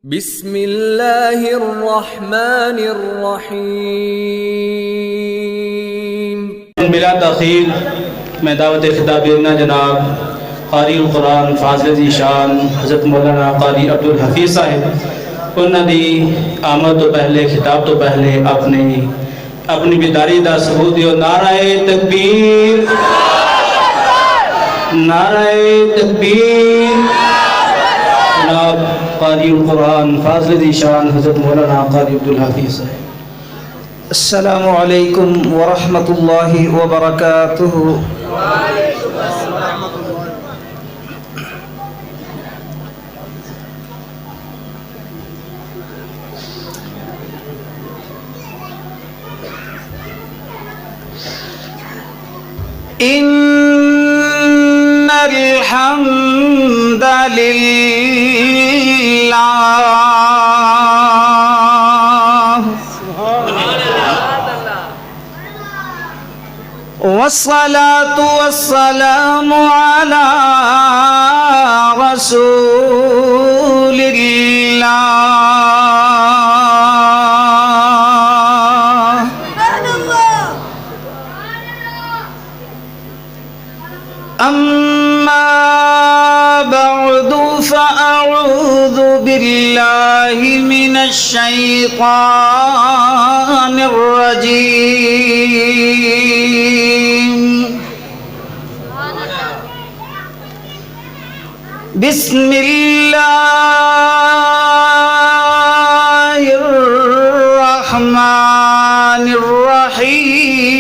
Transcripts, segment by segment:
بسم اللہ الرحمن الرحیم۔ بلا تاخیر میں دعوت خطاب دینا جناب قاری القرآن فاضل ذی شان حضرت مولانا قاری عبدالحفیظ صاحب انہوں دی آمد تو پہلے خطاب تو پہلے اپنی بیداری دا ثبوت دیو۔ نعرہ تکبیر، نعرہ تکبیر۔ جناب قاری القرآن فاضل ذی شان حضرت مولانا قاری عبدالحفیظ صاحب۔ السلام علیکم ورحمۃ اللہ وبرکاتہ۔ ان الحمد للہ والصلاة والسلام على رسول الله۔ أما بعد فأعوذ بالله من الشيطان الرجيم۔ بسم الله الرحمن الرحيم۔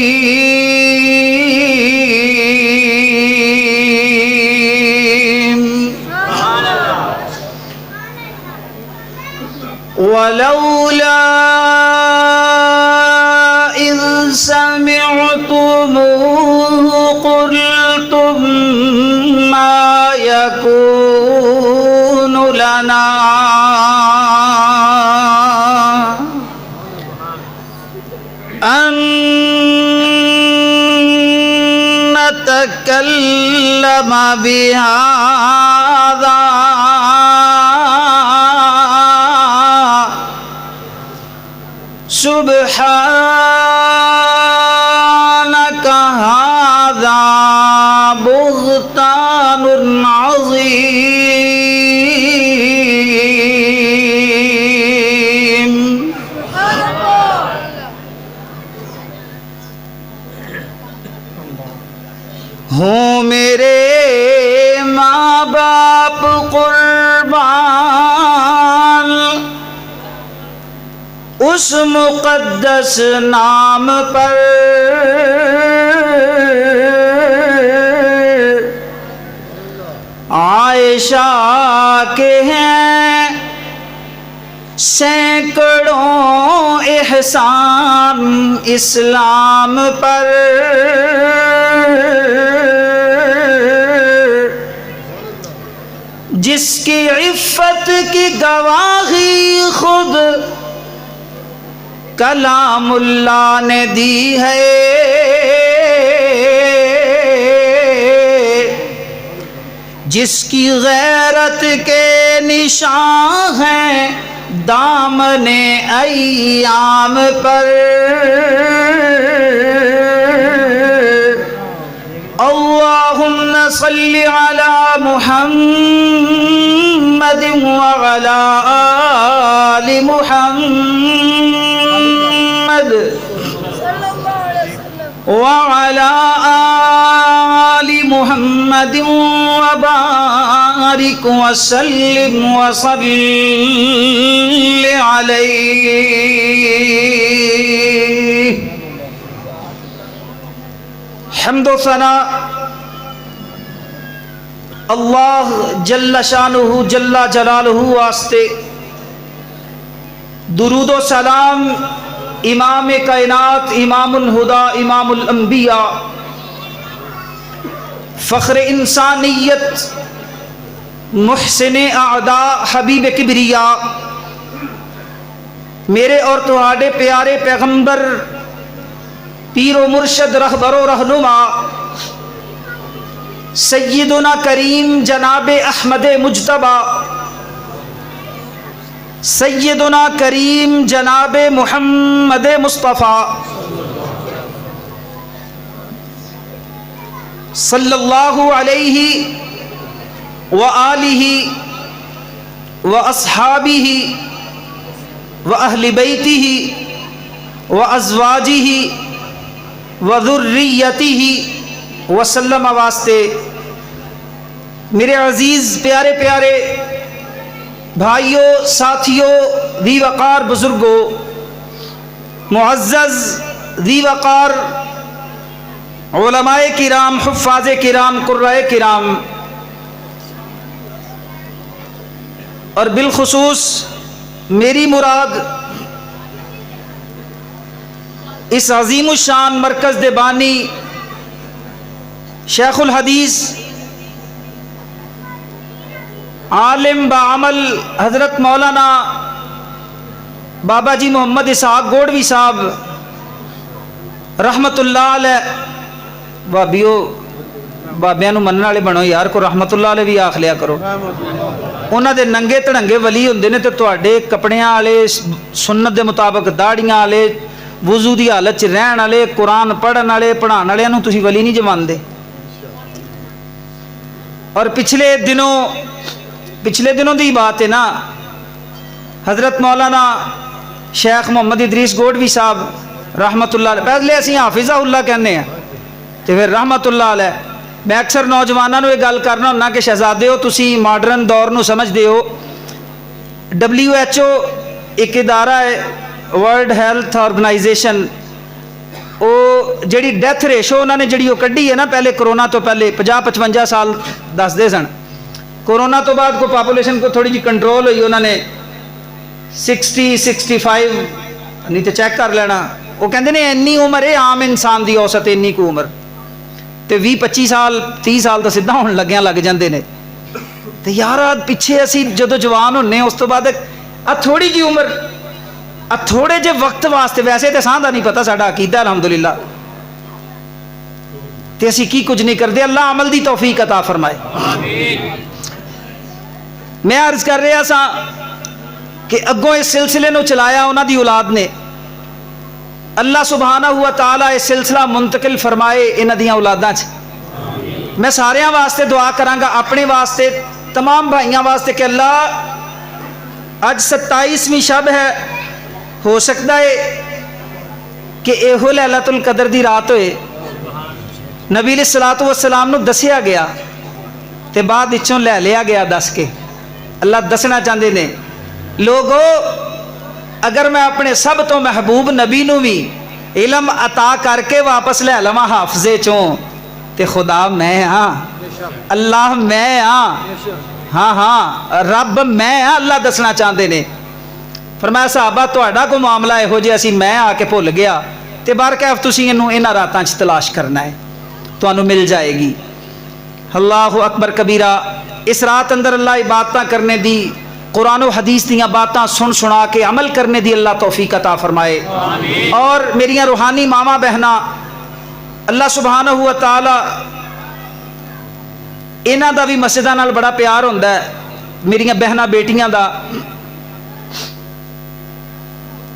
ولولا إذ سمعتموه قلتم ما يكون لنا أن نتكلم بهذا سبحانك هذا بهتان عظيم۔ ہوں میرے ماں باپ قربان اس مقدس نام پر عائشہ کے ہیں سینکڑوں احسان اسلام پر۔ جس کی عفت کی گواہی خود کلام اللہ نے دی ہے، جس کی غیرت کے نشان ہیں دامن ایام پر۔ اللہم صل علی محمد وعلی آل محمد وعلى آل محمد وبارك وسلم وصل عليه۔ حمد و ثنا اللہ جل شانہ جل جلالہ واسطے، درود و سلام امام کائنات، امام الہدا، امام الانبیاء، فخر انسانیت، محسن اعداء، حبیب کبریا، میرے اور تمہارے پیارے پیغمبر، پیر و مرشد، رہبر و رہنما سیدنا کریم جناب احمد مجتبی سیدنا کریم جناب محمد مصطفیٰ صلی اللہ علیہ وآلہ واصحابہ واہل بیتہ وازواجہ وذریتہ وسلم واسطے میرے عزیز پیارے پیارے بھائیوں، ساتھیوں، ذی وقار بزرگوں، معزز ذی وقار علماء کرام، حفاظ کرام، قرائے کرام، اور بالخصوص میری مراد اس عظیم الشان مرکز دے بانی شیخ الحدیث عالم بعمل حضرت مولانا بابا جی محمد اسحاق گوڑوی صاحب رحمت اللہ علیہ، بابیاں نو منن والے بنو یار، کو رحمت اللہ علیہ بھی آخ لیا کرو۔ انہاں دے ننگے تڑنگے ولی ہوندے نے تے تواڈے کپڑیاں والے، سنت دے مطابق داڑیاں والے، وضو دی حالت چ رہن والے، قرآن پڑھن والے، پڑھان والے نو تسی ولی نہیں جماندے۔ اور پچھلے دنوں دی بات ہے نا، حضرت مولانا شیخ محمد ادریس گوڑوی صاحب رحمت اللہ علیہ، پہلے اسی حافظہ اللہ کہنے ہیں تے پھر رحمت اللہ علیہ۔ میں اکثر نوجوانوں یہ گل کرنا ہونا کہ شہزادے ہو تسی ماڈرن دور نو سمجھدے ہو، WHO ایک ادارہ ہے، ورلڈ ہیلتھ آرگنائزیشن، وہ جڑی ڈیتھ ریشو انہوں نے جڑی وہ کڈی ہے نا پہلے کرونا تو پہلے 50-55 سال دسدے سن، کرونا تو بعد کو پاپولیشن کو تھوڑی جی کنٹرول ہوئی، انہوں نے 60-65 نہیں تو چیک کر لینا، وہ کہندے نے اینی عمر ہے عام انسان دی اوسط اینی کو عمر، تے 20-25 سال 30 سال تو سیدھا ہون لگیاں لگ جاندے نے۔ تے یار پیچھے اسی جدو جوان ہونے اس تو بعد تھوڑی جی عمر تھوڑے جے وقت واسطے، ویسے تے ساں دا نہیں پتہ ساڈا عقیدہ الحمدللہ، تے اسی کی کچھ نہیں کردے، اللہ عمل دی توفیق عطا فرمائے۔ میں عرض کر رہا سا کہ اگوں اس سلسلے نو چلایا انہاں دی اولاد نے، اللہ سبحانہ ہوا تعالی اس سلسلہ منتقل فرمائے انہاں دیاں اولاداں چ۔ میں ساریاں واسطے دعا کراں گا، اپنے واسطے، تمام بھائیاں واسطے کہ اللہ اج 27ویں شب ہے، ہو سکتا ہے کہ ایہو لیلۃ القدر دی رات ہوئے، نبی علیہ الصلوۃ والسلام نو دسیا گیا تے بعد وچوں لے لیا گیا دس کے، اللہ دسنا چاہتے نے لوگو اگر میں اپنے سب تو محبوب نبی نو بھی علم عطا کر کے واپس لے لواں حافظے چوں تے خدا میں ہاں، اللہ میں ہاں، ہاں رب میں ہاں، اللہ دسنا چاہتے نے۔ فرمایا صحابہ تہاڈا کو معاملہ یہو جہا سی، میں آ کے بھول گیا تے بارکیف تسی اینوں انہاں راتاں چ تلاش کرنا ہے، تانوں مل جائے گی۔ اللہ اکبر کبیرہ۔ اس رات اندر اللہ عبادتاں کرنے دی، قرآن و حدیث دیاں باتاں سن سنا کے عمل کرنے دی اللہ توفیق عطا فرمائے۔ اور میریاں روحانی ماما بہنا، اللہ سبحانہ ہوا تعالی انہاں دا بھی مسجداں نال بڑا پیار ہوندا ہے، میریاں بہنا بیٹیاں دا۔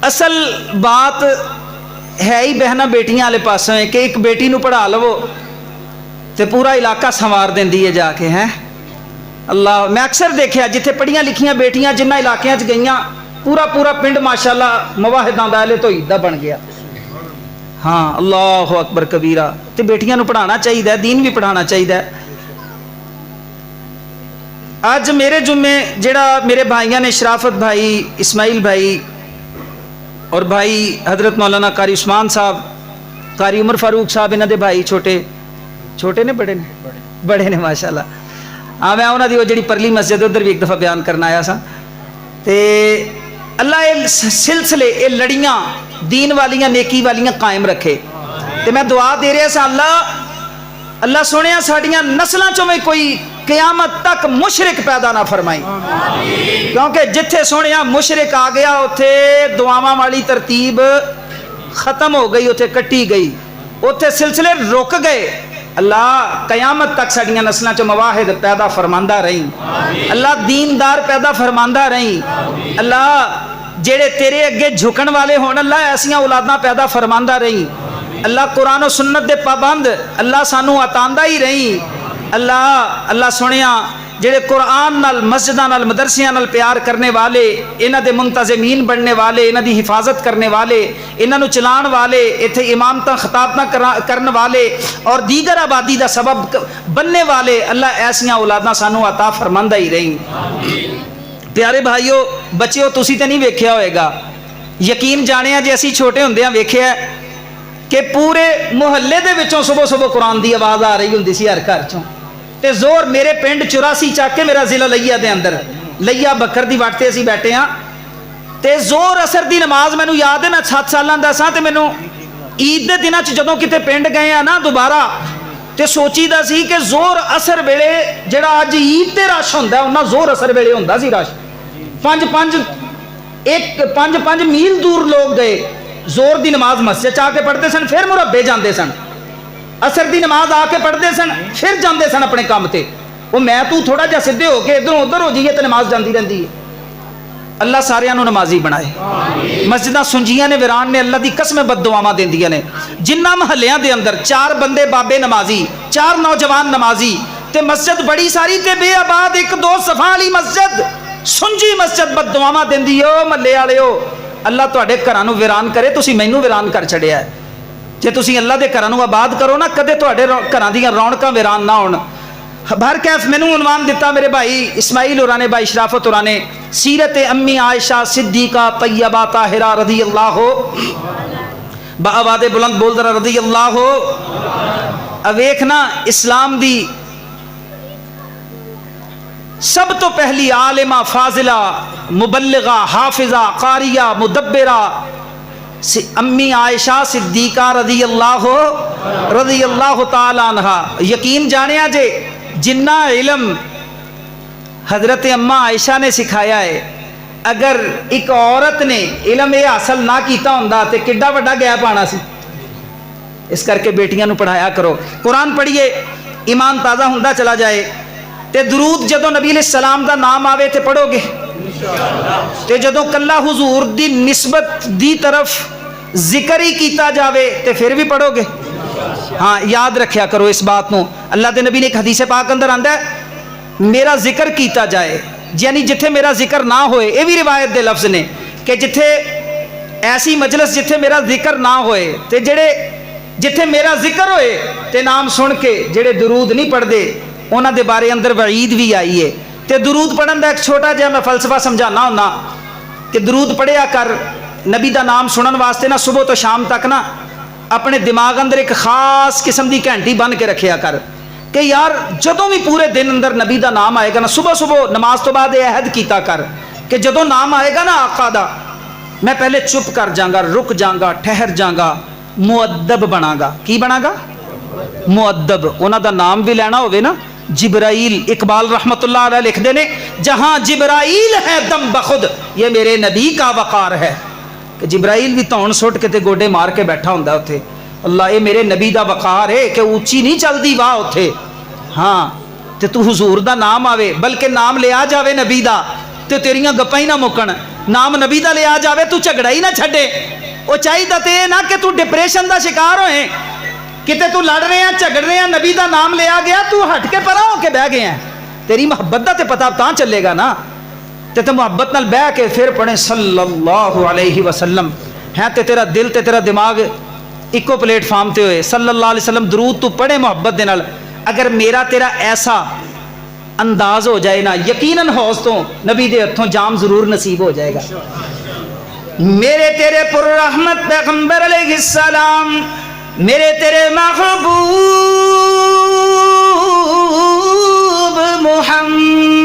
اصل بات ہے ہی بہنا بیٹیاں والے پاسوں ہے کہ ایک بیٹی نو پڑھا لو تے پورا علاقہ سنوار دیندی ہے جا کے، ہیں اللہ۔ میں اکثر دیکھا جتھے پڑھیاں لکھیاں بیٹیاں جنہ علاقیاں چ گئیاں، پورا پنڈ ماشاءاللہ مواحداں دا اہل توحید دا بن گیا۔ ہاں اللہ اکبر کبیرہ۔ تے بیٹیاں نو پڑھانا چاہیے، دین بھی پڑھانا چاہیے۔ اج میرے جمعے جڑا میرے بھائیاں نے، شرافت بھائی، اسماعیل بھائی اور بھائی حضرت مولانا قاری عثمان صاحب، قاری عمر فاروق صاحب، انہاں دے بھائی چھوٹے نے بڑے نے ماشاءاللہ۔ ہاں میں انہاں دی وہ جڑی پرلی مسجد ادھر بھی ایک دفعہ بیان کرنا آیا سا، تے اللہ یہ سلسلے، یہ لڑیاں دین والیاں، نیکی والیاں قائم رکھے۔ تے میں دعا دے رہا سا اللہ سونے ساڈیاں نسلاں چوں میں کوئی قیامت تک مشرک پیدا نہ فرمائی، کیونکہ جتھے سونے مشرک آ گیا اتھے دعاواں والی ترتیب ختم ہو گئی، اتھے کٹی گئی، اتھے سلسلے رک گئے۔ اللہ قیامت تک ساڈیاں نسلاں چ مواحد پیدا فرماندا رہی، اللہ دیندار پیدا فرماندا رہی، اللہ جڑے تیرے اگے جھکن والے ہون اللہ ایسیاں اولاداں پیدا فرماندا رہی، اللہ قرآن و سنت دے پابند اللہ سانو عطاندا ہی رہی، اللہ سنیا جڑے قرآن نال مسجداں نال مدرسیاں نال پیار کرنے والے، انہاں دے منتظمین بننے والے، انہاں دی حفاظت کرنے والے، انہاں نو چلان والے، ایتھے امامتاں خطابتاں کرن والے اور دیگر آبادی دا سبب بننے والے اللہ ایسیاں اولاداں سانو عطا فرماندا ہی رہی۔ پیارے بھائیو بچیو تسی تے نہیں ویکھیا ہوئے گا، یقین جانیا جے اسی چھوٹے ہوندیاں ویکھیا کہ پورے محلے دے وچوں صبح صبح قرآن دی آواز آ رہی ہوندی سی ہر گھر چوں، تے زور میرے پنڈ 84 چاک کے میرا ضلع لیا دے اندر لیا بکر دی وٹ تے اسی بیٹھے ہاں، تے زور اثر دی نماز مینوں یاد ہے میں 7 سالاں دا ساں تے مینوں عید دے دناں چ جدوں کتے پنڈ گئے ہاں نا دوبارہ تے سوچی دا سی کہ زور اثر ویلے جڑا اج عید تے رش ہوندا ہے انہاں زور اثر ویلے ہوندا سی رش، 5 میل دور لوگ گئے زور دی نماز مسجد آ کے پڑھتے سن پھر مربے جاندے سن، اثر دی نماز آ کے پڑھتے سن پھر جاندے سن اپنے کام تے، وہ میں تو تھوڑا جا سدھے ہو کے ادھر ادھر ہو جائیے تو نماز جاندی رہندی ہے۔ اللہ سارے نو نمازی بنائے، مسجداں سنجیاں نے ویران نے اللہ دی قسم بد دعاواں دیندیاں نے، جنہ محلیاں دے اندر 4 بندے بابے نمازی 4 نوجوان نمازی تے مسجد بڑی ساری تے بے آباد 1-2 صفحہ والی مسجد سنجی مسجد بد دعاواں دیندی او محلے والےو، اللہ تواڈے گھراں نو ویران کرے، تسی مینوں ویران کر چھڑیا ہے، جے تسی اللہ دے گھراں نو آباد کرو نا کدے تواڈے گھراں دیاں رونقاں ویران نہ ہون۔ بہر کیف مینوں عنوان دیتا میرے بھائی اسماعیل ہوراں نے، بھائی شرافت ہوراں نے، سیرت امی عائشہ صدیقہ طیبہ طاہرہ رضی اللہ بآواز بلند بول ذرا رضی اللہ۔ اب ویکھنا اسلام دی سب تو پہلی عالمہ فاضلہ مبلغہ حافظہ قاریہ مدبرہ امی عائشہ صدیقہ رضی اللہ تعالی عنہ، یقین جانیا جے جنہ علم حضرت اماں عائشہ نے سکھایا ہے اگر ایک عورت نے علم یہ حاصل نہ کیتا ہوندا تے کڈا وڈا گیپ آنا سی، اس کر کے بیٹیاں نو پڑھایا کرو، قرآن پڑھیے ایمان تازہ ہوندا چلا جائے، تے درود جدو نبی علیہ السلام دا نام آوے تے پڑھو گے، تے جدو کلا حضور دی نسبت دی طرف ذکر ہی کیتا جاوے تے پھر بھی پڑھو گے۔ ہاں یاد رکھیا کرو اس بات نو، اللہ دے نبی نے ایک حدیث پاک اندر آندا ہے میرا ذکر کیتا جائے، یعنی جتھے میرا ذکر نہ ہوئے، یہ بھی روایت دے لفظ نے کہ جتھے ایسی مجلس جتھے میرا ذکر نہ ہوئے تے جتھے میرا ذکر ہوئے تے نام سن کے جڑے درود نہیں پڑھ دے انہاں دے بارے اندر وعید بھی آئی ہے۔ تے درود پڑھن دا ایک چھوٹا جہا میں فلسفہ سمجھانا ہونا کہ درود پڑھیا کر نبی دا نام سنن واسطے نا صبح تو شام تک نا اپنے دماغ اندر ایک خاص قسم دی گھنٹی بن کے رکھیا کر کہ یار جدوں بھی پورے دن اندر نبی دا نام آئے گا نا صبح صبح نماز تو بعد یہ عہد کیتا کر کہ جدوں نام آئے گا نا آقا دا میں پہلے چپ کر جاں گا، رک جاں گا، ٹھہر جاں گا، مؤدب بنا گا۔ کی بنا گا؟ مؤدب۔ انہاں دا نام بھی لینا ہوئے نا جبرائیل، اقبال رحمت اللہ علیہ لکھ دے نے جہاں جبرائیل ہے دم بخود یہ میرے نبی کا وقار ہے، کہ جبرائیل بھی تون سٹ کے تے گوڈے مار کے بیٹھا ہوندا اوتھے، اللہ یہ میرے نبی دا وقار ہے کہ اونچی نہیں چلدی واہ اوتھے۔ ہاں تے تو حضور دا نام آوے بلکہ نام لیا جاوے نبی دا تے تیریاں گپاں ہی نہ مکن، نام نبی دا لیا جاوے تو جھگڑا ہی نہ چھڈے، او چاہیدا تے نہ کہ تو ڈپریشن دا شکار ہوئے کتے تو لڑ رہے ہیں جھگڑ رہے ہیں، نبی دا نام لیا گیا تو ہٹ کے پرا ہو کے بہ گئے ہیں، تیری محبت دا تے پتہ تاں چلے گا نا، تے محبت نال بہ کے پھر پڑھیں صلی اللہ علیہ وسلم ہے تے تیرا دل تے تیرا دماغ ایکو پلیٹ فارم تے ہوئے صلی اللہ علیہ وسلم درود تو پڑھے محبت دے نال۔ اگر میرا تیرا ایسا انداز ہو جائے نا یقیناً حوض تو نبی دے ہتھوں جام ضرور نصیب ہو جائے گا۔ میرے تیرے پر رحمت پیغمبر علیہ السلام، میرے تیرے محبوب محمد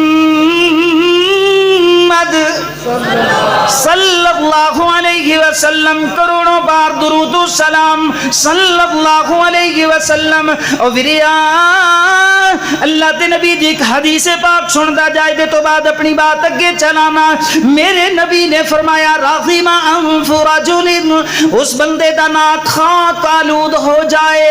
صلی اللہ علیہ وسلم، کروڑوں بار درود و سلام صلی اللہ علیہ وسلم۔ او وریا اللہ دے نبی دی ایک حدیث پاک سندا جائے دے تو بعد اپنی بات اگے چلانا۔ میرے نبی نے فرمایا راغم انف رجل، اس بندے دا ناک خاک آلود ہو جائے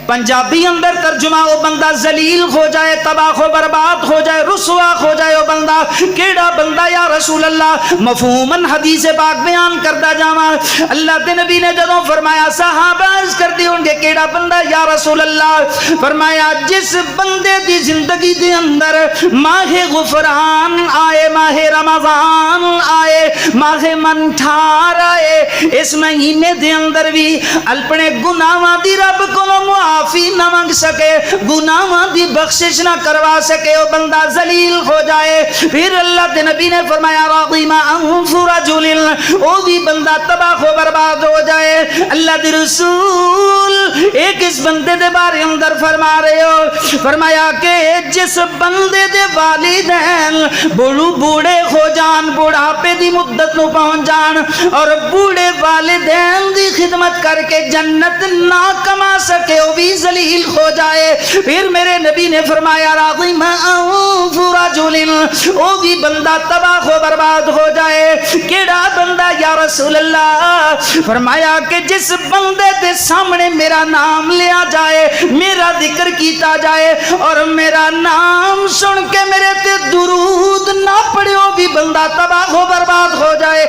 پنجابی اندر ترجمہ او بندہ ذلیل ہو جائے، تباہ و برباد ہو جائے، رسوا ہو جائے او بندہ کیڑا بندہ یا رسول اللہ؟ مفہوماً حدیث پاک بیان کردا جاواں، اللہ دے نبی نے جدوں فرمایا صحابہ عرض کردے ہون گے کیڑا بندہ یا رسول اللہ؟ فرمایا جس بندے دی زندگی دے اندر ماہ غفران آئے، ماہ رمضان آئے، ماہ منٹھار آئے، اس مہینے دے اندر بھی اپنے گناہاں دی رب کو معافی نہ مانگ سکے، گناہاں دی بخشش نہ کروا سکے، وہ بندہ ذلیل ہو جائے۔ پھر اللہ کے نبی نے فرمایا راغما انف رجل، وہ بھی بندہ تباہ و برباد ہو جائے۔ اللہ دے رسول ایک اس بندے دے بارے اندر فرما رہے ہو، فرمایا کہ جس بندے دے والدین بوڑھے ہو جان، بڑھاپے دی مدت نو پہنچ جان، اور بوڑھے والدین دی خدمت کر کے جنت نہ کما سکے، وہ بھی ذلیل ہو جائے۔ پھر میرے نبی نے فرمایا راغم انف رجل، وہ بھی بندہ تباہ و برباد ہو جائے۔ کیڑا بندہ یا رسول اللہ؟ فرمایا کہ جس بندے دے سامنے میرا نام لیا جائے، میرا ذکر کیتا جائے، اور میرا نام سن کے میرے تے درود نہ پڑھے، وہ بھی بندہ تباہ و برباد ہو جائے۔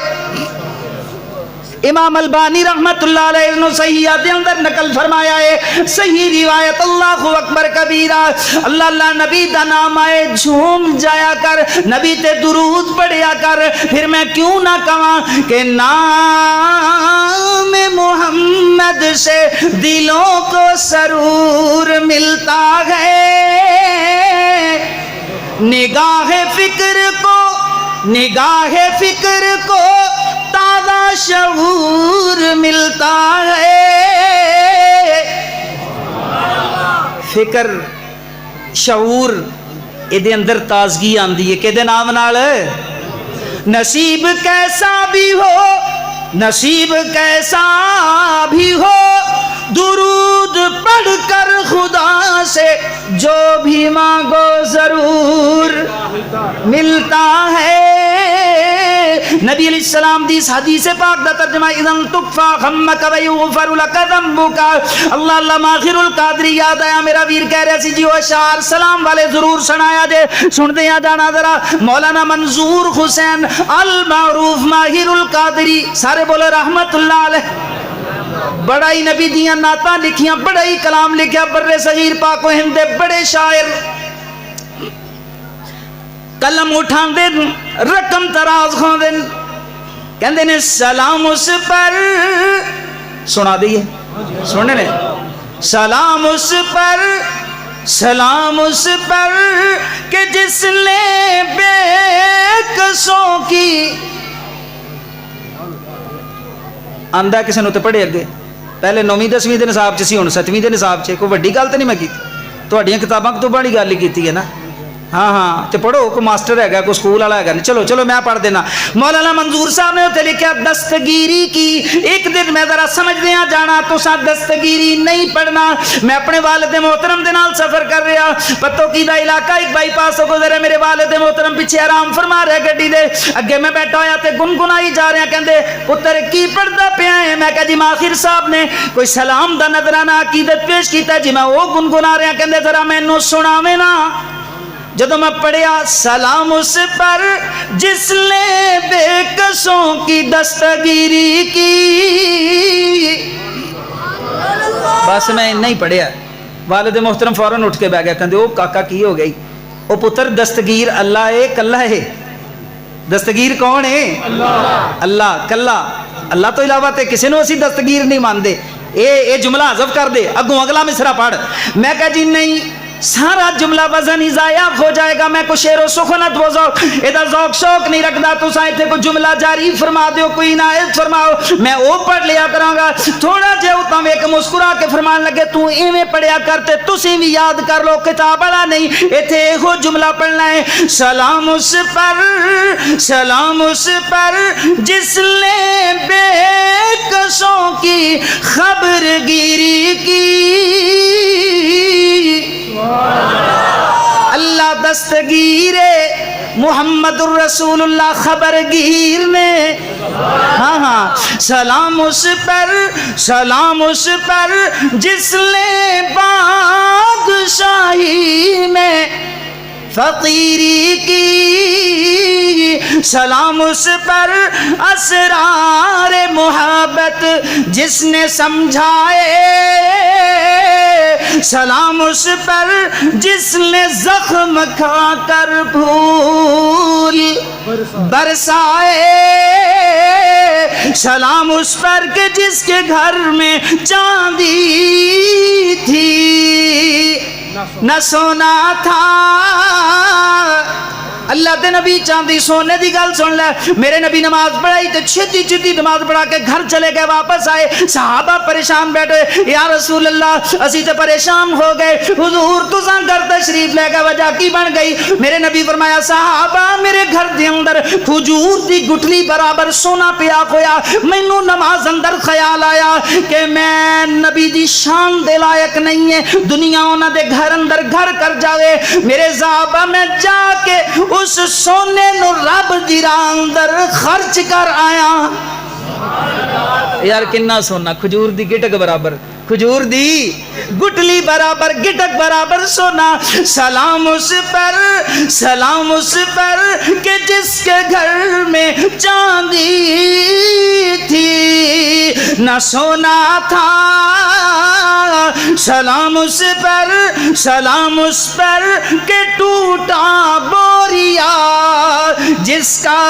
امام البانی رحمت اللہ علیہ نے صحیحہ دے اندر نقل فرمایا ہے، صحیح روایت، اللہ اکبر کبیرہ، اللہ اللہ نبی دا نام آئے جھوم جایا کر، نبی تے درود پڑھیا کر۔ پھر میں کیوں نہ کہاں کہ نام محمد سے دلوں کو سرور ملتا ہے، نگاہ فکر کو تازہ شعور ملتا ہے۔ فکر شعور یہ اندر تازگی آندی ہے کہ نام نال نصیب کیسا بھی ہو درود پڑھ کر خدا سے جو بھی مانگو ضرور ملتا ہے۔ نبی علیہ السلام دی اس حدیث پاک دا ترجمہ اذن تکفا غمک ویغفر لک ذنبک۔ اللہ اللہ ماخر القادری یاد آیا، میرا ویر کہہ رہا سی جی وہ اشعار سلام والے ضرور سنایا جے، سن دیا جانا ذرا۔ مولانا منظور حسین المعروف ماہر القادری، سارے بولے رحمت اللہ علیہ، بڑا ہی نبی دیاں نعتاں لکھیاں، بڑا ہی کلام لکھیا، بر صغیر پاک و ہند دے بڑے شاعر، قلم اٹھان دے رقم تراز کھان دے، کہندے نے سلام اس پر، سنا دیئے سننے نے، سلام اس پر کہ جس نے بے کسوں کی آندہ کسی نے تو پڑھے اگے، پہلے 9ویں 10ویں دے نصاب چ سی، ہن 7ویں دے نصاب چ، کوئی وڈی گل تے نہیں میں کی، تہاڈیاں کتاباں تو بڑی گل ہی کیتی ہے نا۔ ہاں تے پڑھو، کوئی ماسٹر ہے گا، کوئی سکول والا ہے گا، چلو میں پڑھ دینا۔ مولانا منظور صاحب نے اتنے لکھا دستگیری کی، ایک دن میں ذرا سمجھ دیا جانا تو سا دستگیری نہیں پڑھنا۔ میں اپنے والد محترم دے نال سفر کر رہا، پتو کی دا علاقہ ایک بائی پاس ہو گزرے، میرے والد محترم پیچھے آرام فرما رہے گڈی دے اگے، میں بیٹھا ہویا تے گنگنائی جا رہے ہیں، کہندے پتر کی پڑھدا پیا ہے؟ میں کہا جی ماخر صاحب نے کوئی سلام دا نظرانہ عقیدت پیش کیتا جی، میں وہ گنگنا رہا، کہندے ذرا مینوں سناویں نا۔ جدو میں پڑھیا سلام اس پر جس نے بے کسوں کی دستگیری کی، بس میں نہیں پڑھیا۔ والد محترم فوراً اٹھ کے بیٹھ گیا، کہندے او کاکا کی ہو گئی؟ او پتر دستگیر اللہ ہے، کلا ہے۔ دستگیر کون ہے؟ اللہ کلا، اللہ تو علاوہ تے کسی نے اسی دستگیر نہیں ماندے۔ اے جملہ حذف کر دے، اگوں اگلا مصرع پڑھ۔ میں کہا جی نہیں، سارا جملہ وزن ہی ضائع ہو جائے گا، میں کو شعر و سخنت و ذوق ادھر ذوق شوق نہیں رکھدا، تو سائیں تے کو جملہ جاری فرما دیو، کوئی عنایت فرماؤ، میں وہ پڑھ لیا کراں گا۔ تھوڑا جے اتاں ویک مسکرا کے فرمان لگے تو ایویں پڑھیا کرتے، تسی بھی یاد کر لو، کتاب والا نہیں، ایتھے وہ جملہ پڑھنا ہے، سلام اس پر جس نے بے کسوں کی خبر گیری کی۔ اللہ دستگیر محمد الرسول اللہ خبر گیر نے. ہاں ہاں سلام اس پر جس نے بادشاہی میں فقیری کی. سلام اس پر اسرار محبت جس نے سمجھائے. سلام اس پر جس نے زخم کھا کر پھول برسائے. سلام اس پر کہ جس کے گھر میں چاندی تھی نہ سونا تھا. اللہ دے نبی چاندی سونے دی گل سن لے. میرے نبی نماز پڑھائی تو چھتی نماز پڑھا کے گھر چلے گئے, واپس آئے. صحابہ پریشان بیٹھے, یا رسول اللہ اسی تو پریشان ہو گئے, حضور تساں گھر تشریف لے گئے, وجہ کی بن گئی؟ میرے نبی فرمایا صحابہ میرے گھر دے اندر کھجور دی گٹھلی برابر سونا پیا ہویا. مینوں نماز اندر خیال آیا کہ میں نبی دی شان دے لائق نہیں ہے, دنیا انہاں دے گھر اندر گھر کر جاوے. میرے صحابہ میں جا کے اس سونے نو رب دی راہ اندر خرچ کر آیا. یار کنا سونا, کھجور دی گٹک برابر, کھجور دی گٹلی برابر, گٹک برابر سونا. سلام اس پر کہ جس کے گھر میں چاندی تھی نہ سونا تھا. سلام اس پر کہ ٹوٹا بوریا جس کا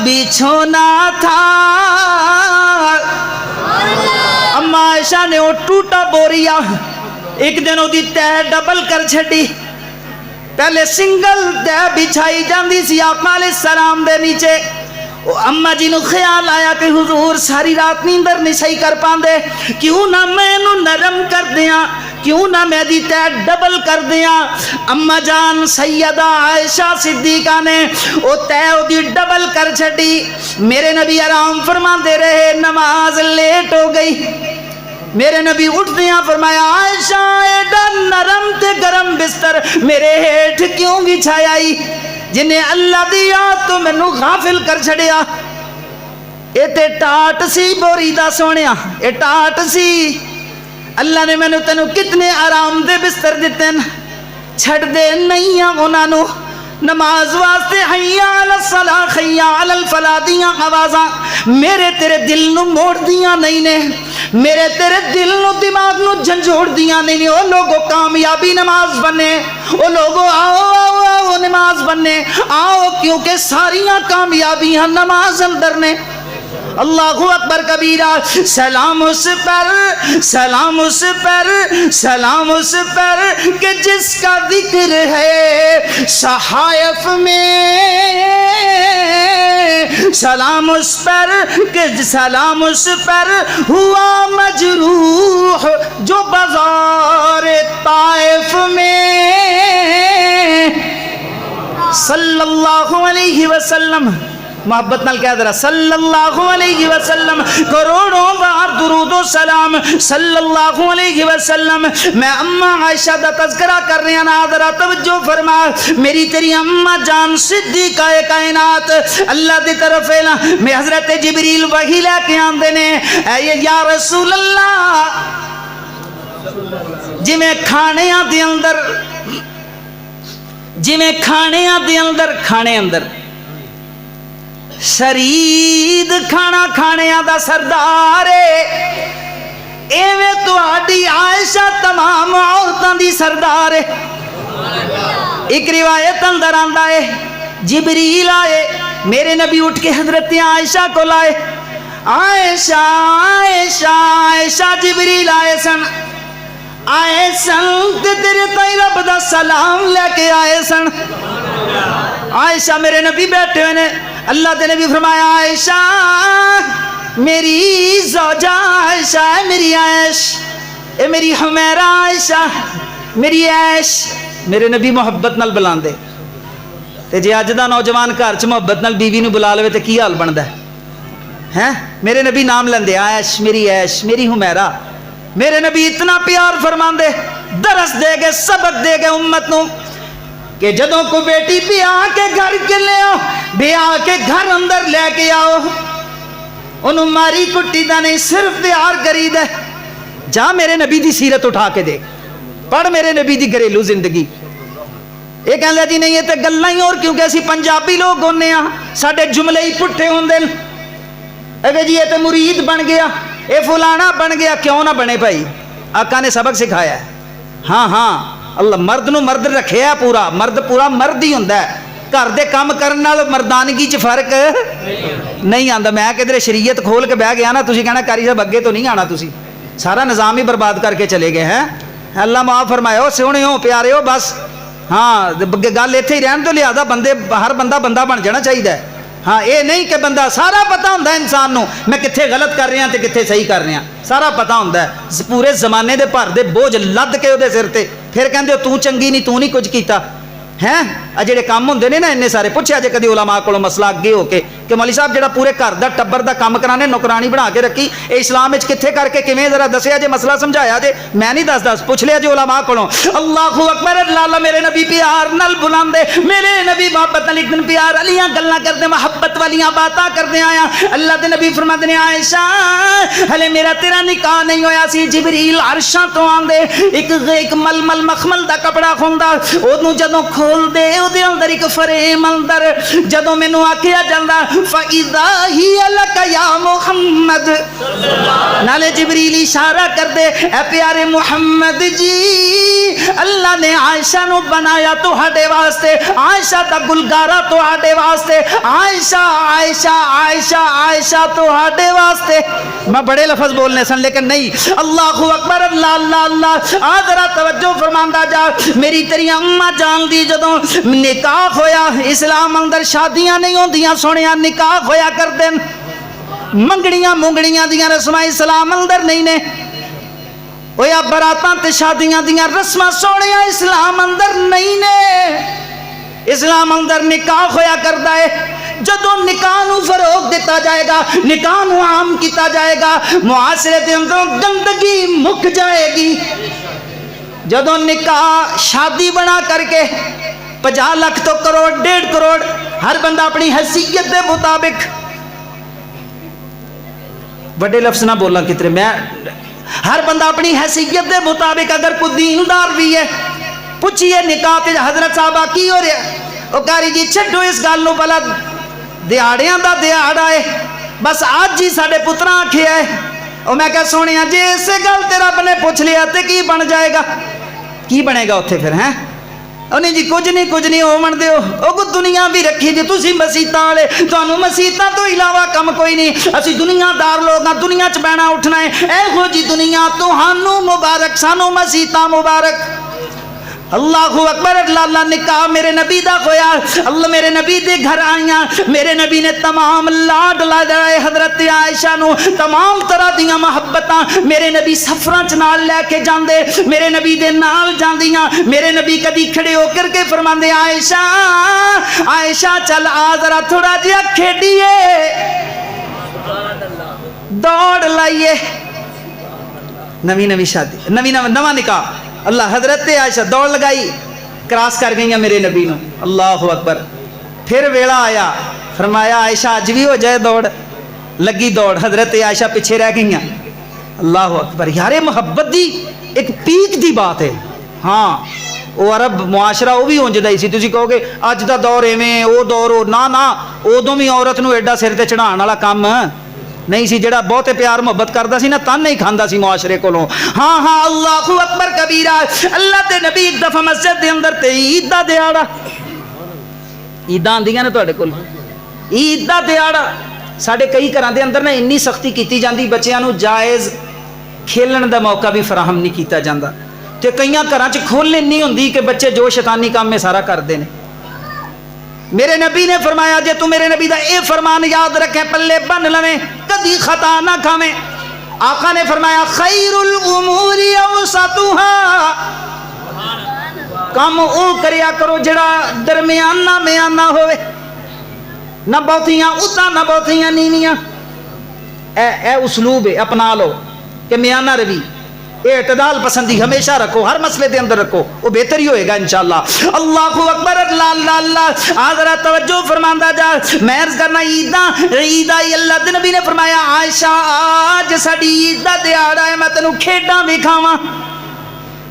بچھونا تھا. اما عائشہ نے وہ ٹوٹا بوریا ایک دن وہ تہ ڈبل کر چھڈی. پہلے سنگل تہ بچھائی جاندی سی آقا علیہ السلام دے نیچے. اما جی نو خیال آیا کہ حضور ساری رات نیندر نہیں صحیح کر پاندے, کیوں نہ میں نو نرم کر دیاں, کیوں نہ میں دی تہ ڈبل کر دیاں. اما جان سیدہ عائشہ صدیقہ نے او تہ او دی ڈبل کر چھڈی. میرے نبی آرام فرما دے رہے, نماز لیٹ ہو گئی. میرے نبی اٹھ دیا فرمایا عائشہ ایڈا نرم تے گرم بستر میرے ہیٹھ کیوں بچھایا ای, جنہیں اللہ دیا تو مینوں غافل کر چھڑیا. اے تے ٹاٹ سی بوری دا سونیا, اے ٹاٹ سی. اللہ نے مینوں تینوں کتنے آرام دے بستر دیتے ہیں, چھڑ دے نہیں ہیں انہاں نو. نماز واسطے حیا علی الصلاۃ حیا علی الفلاح دیاں آوازاں میرے تیرے دل نو موڑ دیاں نہیں نے, میرے تیرے دل نو دماغ نو جھنجھوڑ دیاں نہیں نے. او لوگو کامیابی نماز بنے, او لوگو آؤ نماز بنے آؤ, کیونکہ ساریاں کامیابیاں نماز اندر نے. اللہ اکبر کبیرہ. سلام اس پر کہ جس کا ذکر ہے صحائف میں. سلام اس پر ہوا مجروح جو بازار طائف میں. صلی اللہ علیہ وسلم, محبت نال کہہ ذرا صلی اللہ علیہ وسلم, کروڑوں بار درود و سلام صلی اللہ علیہ وسلم. میں اماں عائشہ دا تذکرہ کر رہے ہیں نا, ذرا توجہ فرما. میری تیری اماں جان صدیقہ کائنات اللہ دی طرف ہے نا, میں حضرت جبریل وحی لے کے آندے نے, اے یا رسول اللہ جی میں کھانیاں دے اندر کھانے اندر شرید کھانا کھانے دا سردار ہے, ایویں تہاڈی عائشہ تمام عورتاں دی سردار ہے. ایک روایت اندر آندا ہے جبریل آئے, میرے نبی اٹھ کے حضرت عائشہ کو لائے. عائشہ عائشہ عائشہ جبریل آئے سن تے تیرے تائی رب دا سلام لے کے آئے سن. عائشہ میرے نبی بیٹھے ہوئے نے, اللہ دے نبی فرمایا عائشہ میری زوجہ عائشہ ہے, میری عائش, اے میری حمیرہ عائشہ, میری عائش. میرے نبی محبت نال بلاندے تے جے اج دا نوجوان گھر چ محبت نال بیوی نو بلا لوے تے کی حال بندا ہے؟ میرے نبی نام لیندے عائش, میری عائش, میری حمیرہ. میرے نبی اتنا پیار فرماندے, درس دے گئے, سبق دے گئے امت نو. کہ جدوں کو بیٹی بیاہ کے گھر کے لے آؤ، بیاہ کے گھر اندر لے کے آؤ، انہوں ماری کٹی دا نہیں، صرف پیار کری دے۔ جا میرے نبی دی سیرت اٹھا کے دے، پڑھ میرے نبی دی گھریلو زندگی۔ یہ کہندے جی نہیں یہ تے گلاں ہی، اور کیونکہ اسی پنجابی لوگ ہونے ہاں، ساڈے جملے ہی پٹھے ہوندے نے۔ اگے جی یہ تے مرید بن گیا، اے فلانا بن گیا، کیوں نہ بنے بھائی؟ آقا نے سبق سکھایا ہے۔ ہاں ہاں اللہ مرد نو مرد رکھیا ہے، پورا مرد پورا مرد ہی ہوندا ہے۔ گھر دے کام کرن نال مردانگی چ فرق نہیں آندا۔ میں کدھر شریعت کھول کے بہ گیا نا، تسی کہنا قاری صاحب اگے تو نہیں آنا، تسی سارا نظام ہی برباد کر کے چلے گئے ہیں۔ اللہ معاف فرمائے ہو، سونے ہو پیارے ہو، بس ہاں گل ایتھے ہی رہن تو، لہذا بندے ہر بندہ بن جانا چاہیے۔ ہاں یہ نہیں کہ بندہ سارا پتہ ہوندا ہے انسان نو، میں کتھے غلط کر رہا تے کتھے صحیح کر رہا، سارا پتہ ہوندا ہے۔ پورے زمانے دے بھر دے بوجھ لد کے اودے سر تے، پھر کہندے تو چنگی نہیں، تو نہیں کچھ کیتا ہیں۔ جڑے کام ہوندے نے نا اننے سارے، پوچھیا جے کدی علماء کولوں مسئلہ اگے ہو کے کہ مولوی صاحب جڑا پورے گھر دا ٹبر دا کام کرانے نوکرانی بنا کے رکھی، اے اسلام وچ کتھے کر کے کیویں ذرا دسیا جے، مسئلہ سمجھایا جے۔ میں نہیں دس پوچھ لیا جے علماء کولوں۔ اللہ اکبر، اللہ میرے نبی پیار نال بلاندے، میرے نبی محبت نال ایک دن پیار والیاں گلاں کردے، محبت والیاں باتاں کردے آیا۔ اللہ دے نبی فرماندے نے عائشہ ہلے میرا تیرا نکاح نہیں ہویا سی، جبریل عرشاں تو آندے، ایک ململ مخمل دا کپڑا ہوندا، اودوں جدوں کھول دے اودے اندر ایک فریم اندر، جدوں مینوں آکھیا جاندا فَإِذَا هِيَ لَكَ يَا مُحَمَّد، نالے جبریل اشارہ کر دے اے پیارے محمد جی، اللہ نے عائشہ نو بنایا تہاڈے واسطے، عائشہ دا گلگارا تہاڈے واسطے، عائشہ عائشہ عائشہ عائشہ تہاڈے واسطے۔ میں بڑے لفظ بولنے سن لیکن نہیں، اللہ اکبر، اللہ اللہ اللہ۔ ذرا توجہ فرماندا جا، میری تیری اماں جان دی جدوں نکاح ہویا، اسلام اندر شادیاں نہیں ہوندیاں سونیاں، نکاح ہویا کر دین، منگڑیاں مونگڑیاں دیاں رسماں اسلام اندر نہیں نے، ہویا براتاں تے شادیاں دیاں رسماں سونیاں اسلام اندر نہیں نے۔ اسلام اندر نکاح ہویا کردا ہے، جدوں نکاح نو فروغ دیتا جائے گا، نکاح نو عام کیتا جائے گا، معاشرے دے اندر گندگی مک جائے گی۔ جدوں نکاح شادی بنا کر کے 50 لاکھ تو کروڑ 1.5 کروڑ، ہر بندہ اپنی حیثیت دے مطابق، بڑے لفظ نہ بولا کتنے، میں ہر بندہ اپنی حیثیت دے مطابق، اگر کوئی دیندار بھی ہے پوچھئے نکاح تے حضرت صاحبہ کی ہو رہا، او کاری جی چھڈو اس گل نو، بلا دیہاڑیاں دا دیہاڑا ہے، بس آج ہی ساڈے پتراں آکھیا ہے، او میں کہا سونیا جی اس گل تے رب نے پوچھ لیا تے کی بن جائے گا، کی بنے گا اتھے پھر ہیں؟ انہیں جی کچھ نہیں ہون دیو، او کو دنیا بھی رکھی جی، تسی مسیتاں والے، تانوں مسیتاں تو علاوہ کم کوئی نہیں، اسی دنیا دار لوگ ہاں، دنیا چ بہنا اٹھنا ہے، اے ہو جی دنیا تہانوں مبارک، سانوں مسیتاں مبارک۔ اللہ اکبر، اللہ نکاح میرے نبی دا ہویا، اللہ میرے نبی دے گھر آئیاں، میرے نبی نے تمام لاڈ لائے حضرت عائشہ نو، تمام طرح دیاں محبتاں، میرے نبی سفراں چ نال لے کے جاندے، میرے نبی دے نال جاندیاں، میرے نبی کدی کھڑے ہو کر کے فرماندے عائشہ عائشہ چل آ ذرا تھوڑا جہا کھیڈیے، دوڑ لائیے، نوی شادی، نواں نکاح، اللہ حضرت عائشہ دوڑ لگائی، کراس کر گئیاں میرے نبی نو، اللہ اکبر۔ پھر ویلا آیا، فرمایا عائشہ اج بھی ہو جائے دوڑ، لگی دوڑ، حضرت عائشہ پیچھے رہ گئیاں، اللہ اکبر۔ یار محبت دی ایک پیک دی بات ہے، ہاں وہ عرب معاشرہ وہ بھی اونجدا ہی سی، تسی کہو گے اج دا دور ایویں او دور او، نہ ادوں بھی عورت نو ایڈا سر تے چڑھان والا کام نہیں سی، جڑا بہتے پیار محبت کردا سی نا تن نہیں کھاندا سی معاشرے کولوں۔ ہاں ہاں اللہ اکبر کبیرہ، اللہ دے نبی ایک دفعہ مسجد دے اندر تے عید دا دیہاڑا، عیداں آندیاں نے تواڈے کول، عید دا دیہاڑا، ساڈے کئی گھراں دے اندر نا انی سختی کیتی جاندی، بچیاں نو جائز کھیلن دا موقع بھی فراہم نہیں کیتا جاندا، تے کئیاں گھراں چ کھولن نہیں ہوندی کہ بچے جو شیطانی کام میں سارا کردے نے۔ میرے نبی نے فرمایا جے تو میرے نبی دا اے فرمان یاد رکھیں، پلے بن لویں، کدی خطا نہ کھاویں۔ آقا نے فرمایا خیر الامور اوسطها، کام او کریا کرو جڑا درمیانہ میانہ ہوئے، نہ بہتیاں اتا نہ بہتیاں نیویاں، اے اسلوب ہے، اپنا لو کہ میانہ روی۔ اعتدال پسندی ہمیشہ رکھو، ہر مسئلے دے اندر رکھو، وہ بہتر ہی ہوئے گا انشاءاللہ۔ اللہ اکبر، اللہ اللہ اللہ۔ حضرت توجہ فرماندا جا، میں عرض کرنا عید آئی، اللہ دے نبی نے فرمایا عائشہ آج ساڈی عید دا دیہڑا ہے، میں تینوں کھیڈاں وکھاواں۔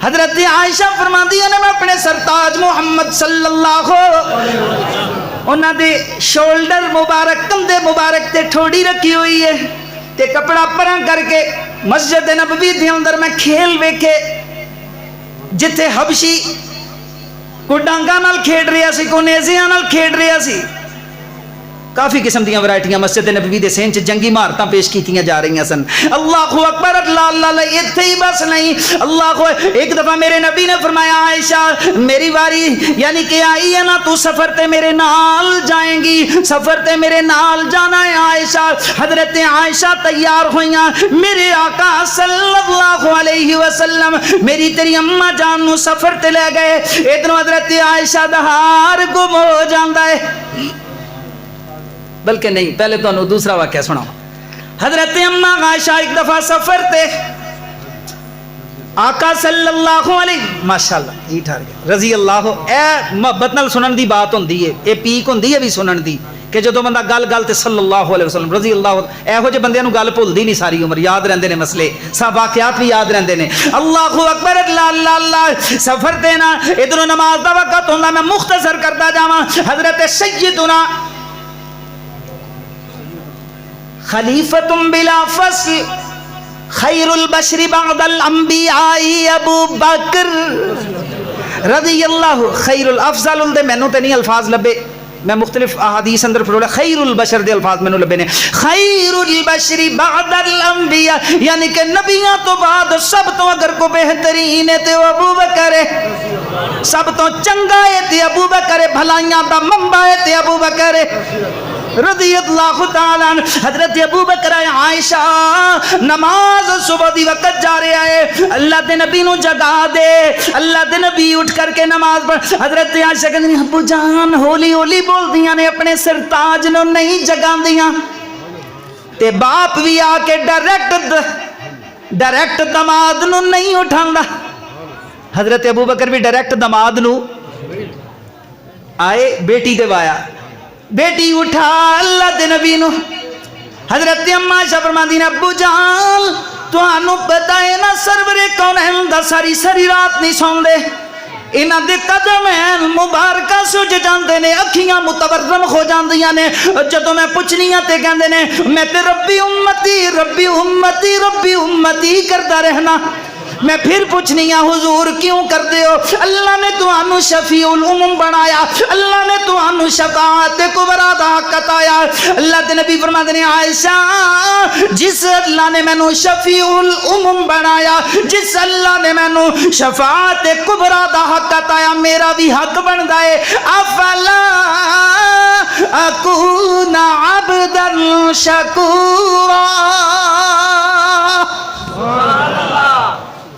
حضرت عائشہ فرماندی نے میں اپنے سرتاج محمد صلی اللہ انہاں دے شولڈر مبارک، کندھے مبارک تے ٹھوڑی رکھی ہوئی ہے تے کپڑا پراں کر کے مسجد نبوی دے اندر میں کھیل ویکھے، جتھے حبشی کو ڈانگاں نال کھیڈ رہا سی، کو نیزیاں نال کھیڈ رہا سی، کافی قسم دیاں ورائٹیاں مسجد نبوی دے سین چ جنگی مہارتاں پیش کیتیاں جا رہی سن۔ اللہ اکبر، اللہ اللہ اللہ۔ اتھے ہی بس نہیں، اللہ ایک دفعہ میرے نبی نے فرمایا عائشہ میری واری یعنی کہ آئی ہے نا، تو سفر تے میرے نال جائیں گی، سفر تے میرے نال جانا ہے عائشہ۔ حضرت عائشہ تیار ہوئیاں، میرے آقا صلی اللہ علیہ وسلم میری تیری اماں جان نو سفر تے لے گئے، ادھر حضرت عائشہ دا ہار گم ہو جاندا ہے۔ بلکہ نہیں، پہلے تو انہوں دوسرا واقعہ سناؤ۔ حضرت اماں عائشہ ایک دفعہ سفر تے، آقا صلی اللہ علیہ ماشاءاللہ یہ ٹھہر گیا رضی اللہ، اے محبت نال سنن دی بات ہوندی ہے، اے پیک ہوندی ہے بھی سنن دی، کہ جدو بندہ گل تے صلی اللہ علیہ وسلم رضی اللہ، ایہو جے بندیاں نو گل بھلدی نہیں ساری عمر، یاد رہندے نے مسئلے، سب واقعات بھی یاد رہندے نے۔ اللہ اکبر، اللہ اللہ اللہ۔ سفر تے نا ادھروں نماز دا وقت ہوندا، میں مختصر کرتا جاواں۔ حضرت سیدنا خلیفۃ بلا فصل خیر البشر بعد الانبیاء ابو بکر رضی اللہ، خیر الافضل دے مینوں تے نہیں الفاظ لبے، میں مختلف احادیث اندر پڑھا، خیر البشر دے الفاظ مینوں لبے نے، خیر البشر بعد الانبیاء، یعنی کہ نبیوں تو بعد سب تو اگر کو بہترین ہے تے ابو بکر ہے، سب تو چنگا ہے تے ابو بکر ہے، بھلائیاں دا منبع ہے تے ابو بکر ہے رضی اللہ تعالیٰ عنہ۔ حضرت ابو بکر عائشہ نماز صبح دی وقت جا رہا ہے، اللہ دے نبی نو جگا دے، اللہ دے نبی اٹھ کر کے نماز پڑھ۔ حضرت عائشہ کہندی ابو جان ہولی ہولی بول دیاں نے، اپنے سرتاج نو نہیں جگان دیاں، تے باپ بھی آ کے ڈائریکٹ دماد نو نہیں اٹھاندا۔ حضرت ابو بکر بھی ڈائریکٹ دماد نو آئے، بیٹی دے وایا، بیٹی اٹھا اللہ دے نبی نو۔ حضرت اماں عائشہ فرماندی نے ابو جان تانوں پتہ ہے نا سرور کونین دا ساری ساری رات نہیں سوندے، انہاں دے قدم مبارکہ سج جاندے نے، اکھیاں متورم ہو جاندیاں نے، جدوں میں پوچھنیاں تے کہندے نے میں تے ربی امتی ربی امتی ربی امتی کردا رہنا، میں پھر پوچھنی ہوں حضور کیوں کر دے ہو؟ اللہ نے تو انو شفیع الامم بنایا، اللہ نے تو انو شفاعت کبریٰ دا حق عطایا۔ اللہ دے نبی فرماتے ہیں عائشہ جس اللہ نے میں نو شفیع الامم بنایا، جس اللہ نے میں نو شفاعت کبریٰ دا حق عطایا، میرا بھی حق بندا ہے، افلا اکون عبدا شکورا۔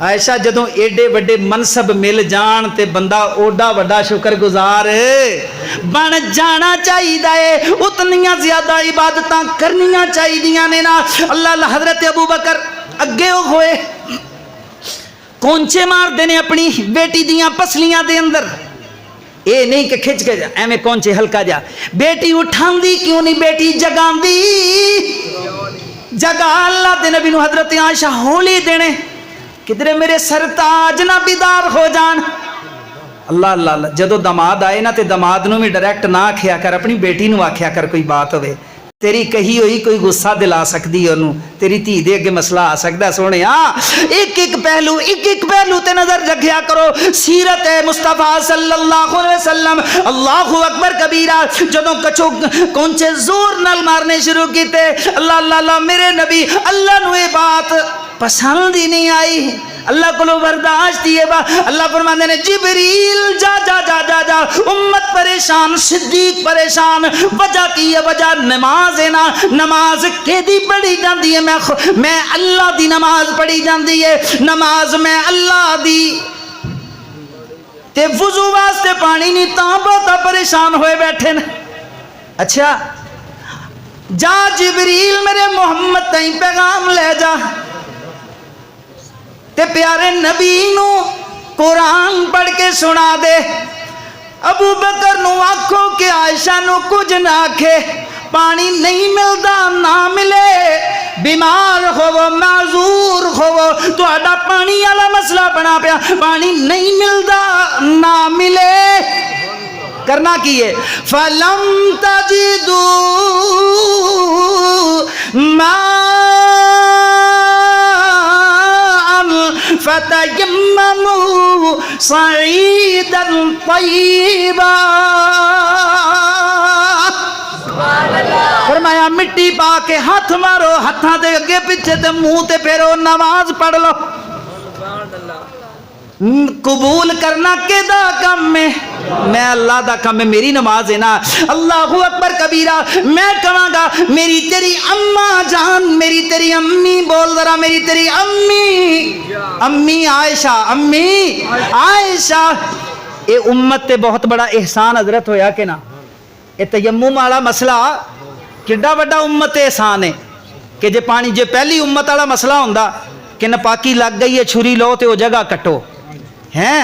عائشہ جدوں ایڈے وڈے منصب مل جان تے بندہ اوڈا وڈا شکر گزار بن جانا چاہیے، اتنیاں زیادہ عبادتاں کرنیاں چاہیے نے نا۔ اللہ حضرت ابو بکر اگے ہوئے کونچے مار دینے اپنی بیٹی دیاں پسلیاں دے اندر، اے نہیں کہ کھچ کے جا ایویں کونچے ہلکا جا، بیٹی اٹھان دی کیوں نہیں، بیٹی جگان دی جگہ اللہ دے نبی نو حضرت عائشہ ہولی دینے، کدھرے میرے سرتاج نہ بیدار ہو جان۔ اللہ اللہ اللہ، جدو دماد آئے نا تے دماد نو بھی ڈائریکٹ نہ آکھیا کر، اپنی بیٹی نو آکھیا کر کوئی بات ہوئے، تیری کہی ہوئی کوئی غصہ دلا سکتی ہے انہوں، تیری تھی دے کے مسئلہ آ سکتا ہے۔ سونے ایک ایک پہلو تے نظر رکھیا کرو، سیرت مصطفیٰ صلی اللہ علیہ وسلم۔ اللہ اکبر کبیرہ، جدوں کچھو کونچے زور نال مارنے شروع کیتے، اللہ اللہ اللہ، میرے نبی اللہ نو یہ بات پسند ہی نہیں آئی، اللہ کو لو برداشت دیئے با، اللہ فرماندے نے جبریل جا جا جا جا جا، امت پریشان، صدیق پریشان، وجہ کی ہے، وجہ نماز ہے نا، نماز کے دی پڑھی جاندی ہے، میں اللہ دی نماز پڑھی جاندی ہے، نماز میں اللہ دی تے وضو واسطے پانی نہیں، تاں بہتا پریشان ہوئے بیٹھے نا۔ اچھا جا جبریل میرے محمد تائیں پیغام لے جا، تے پیارے نبی نو قرآن پڑھ کے سنا دے. ابو بکر نو آکھو کہ عائشہ نو کچھ نہ آکھے. پانی نہیں ملدا نہ ملے, بیمار ہوو معذور ہوو, تہاڈا پانی والا مسئلہ بنا پیا, پانی نہیں ملدا نہ ملے, کرنا کی ہے فَلَمْ تَجِدُوا مَاءً فَتَيَمَّمُوا صَعِيدًا طَيِّبًا. فرمایا مٹی پا کے ہاتھ مارو, ہاتھاں دے اگے پیچھے تے منہ تے پھیرو, نماز پڑھ لو. قبول کرنا کے دا کم میں اللہ دا کم ہے, میری نماز ہے نا. اللہ اکبر کبیرہ. میں کہاں گا میری تیری اماں جان, میری تیری امی, بول ذرا میری تیری امی, امی عائشہ, امی عائشہ. اے امت تے بہت بڑا احسان حضرت ہویا کہ نا. اے تیمم والا مسئلہ کڈا بڑا امت احسان ہے کہ جے پانی جے پہلی امت والا مسئلہ ہوندا کہ ناپاکی لگ گئی ہے چھری لو تے وہ جگہ کٹو ہیں,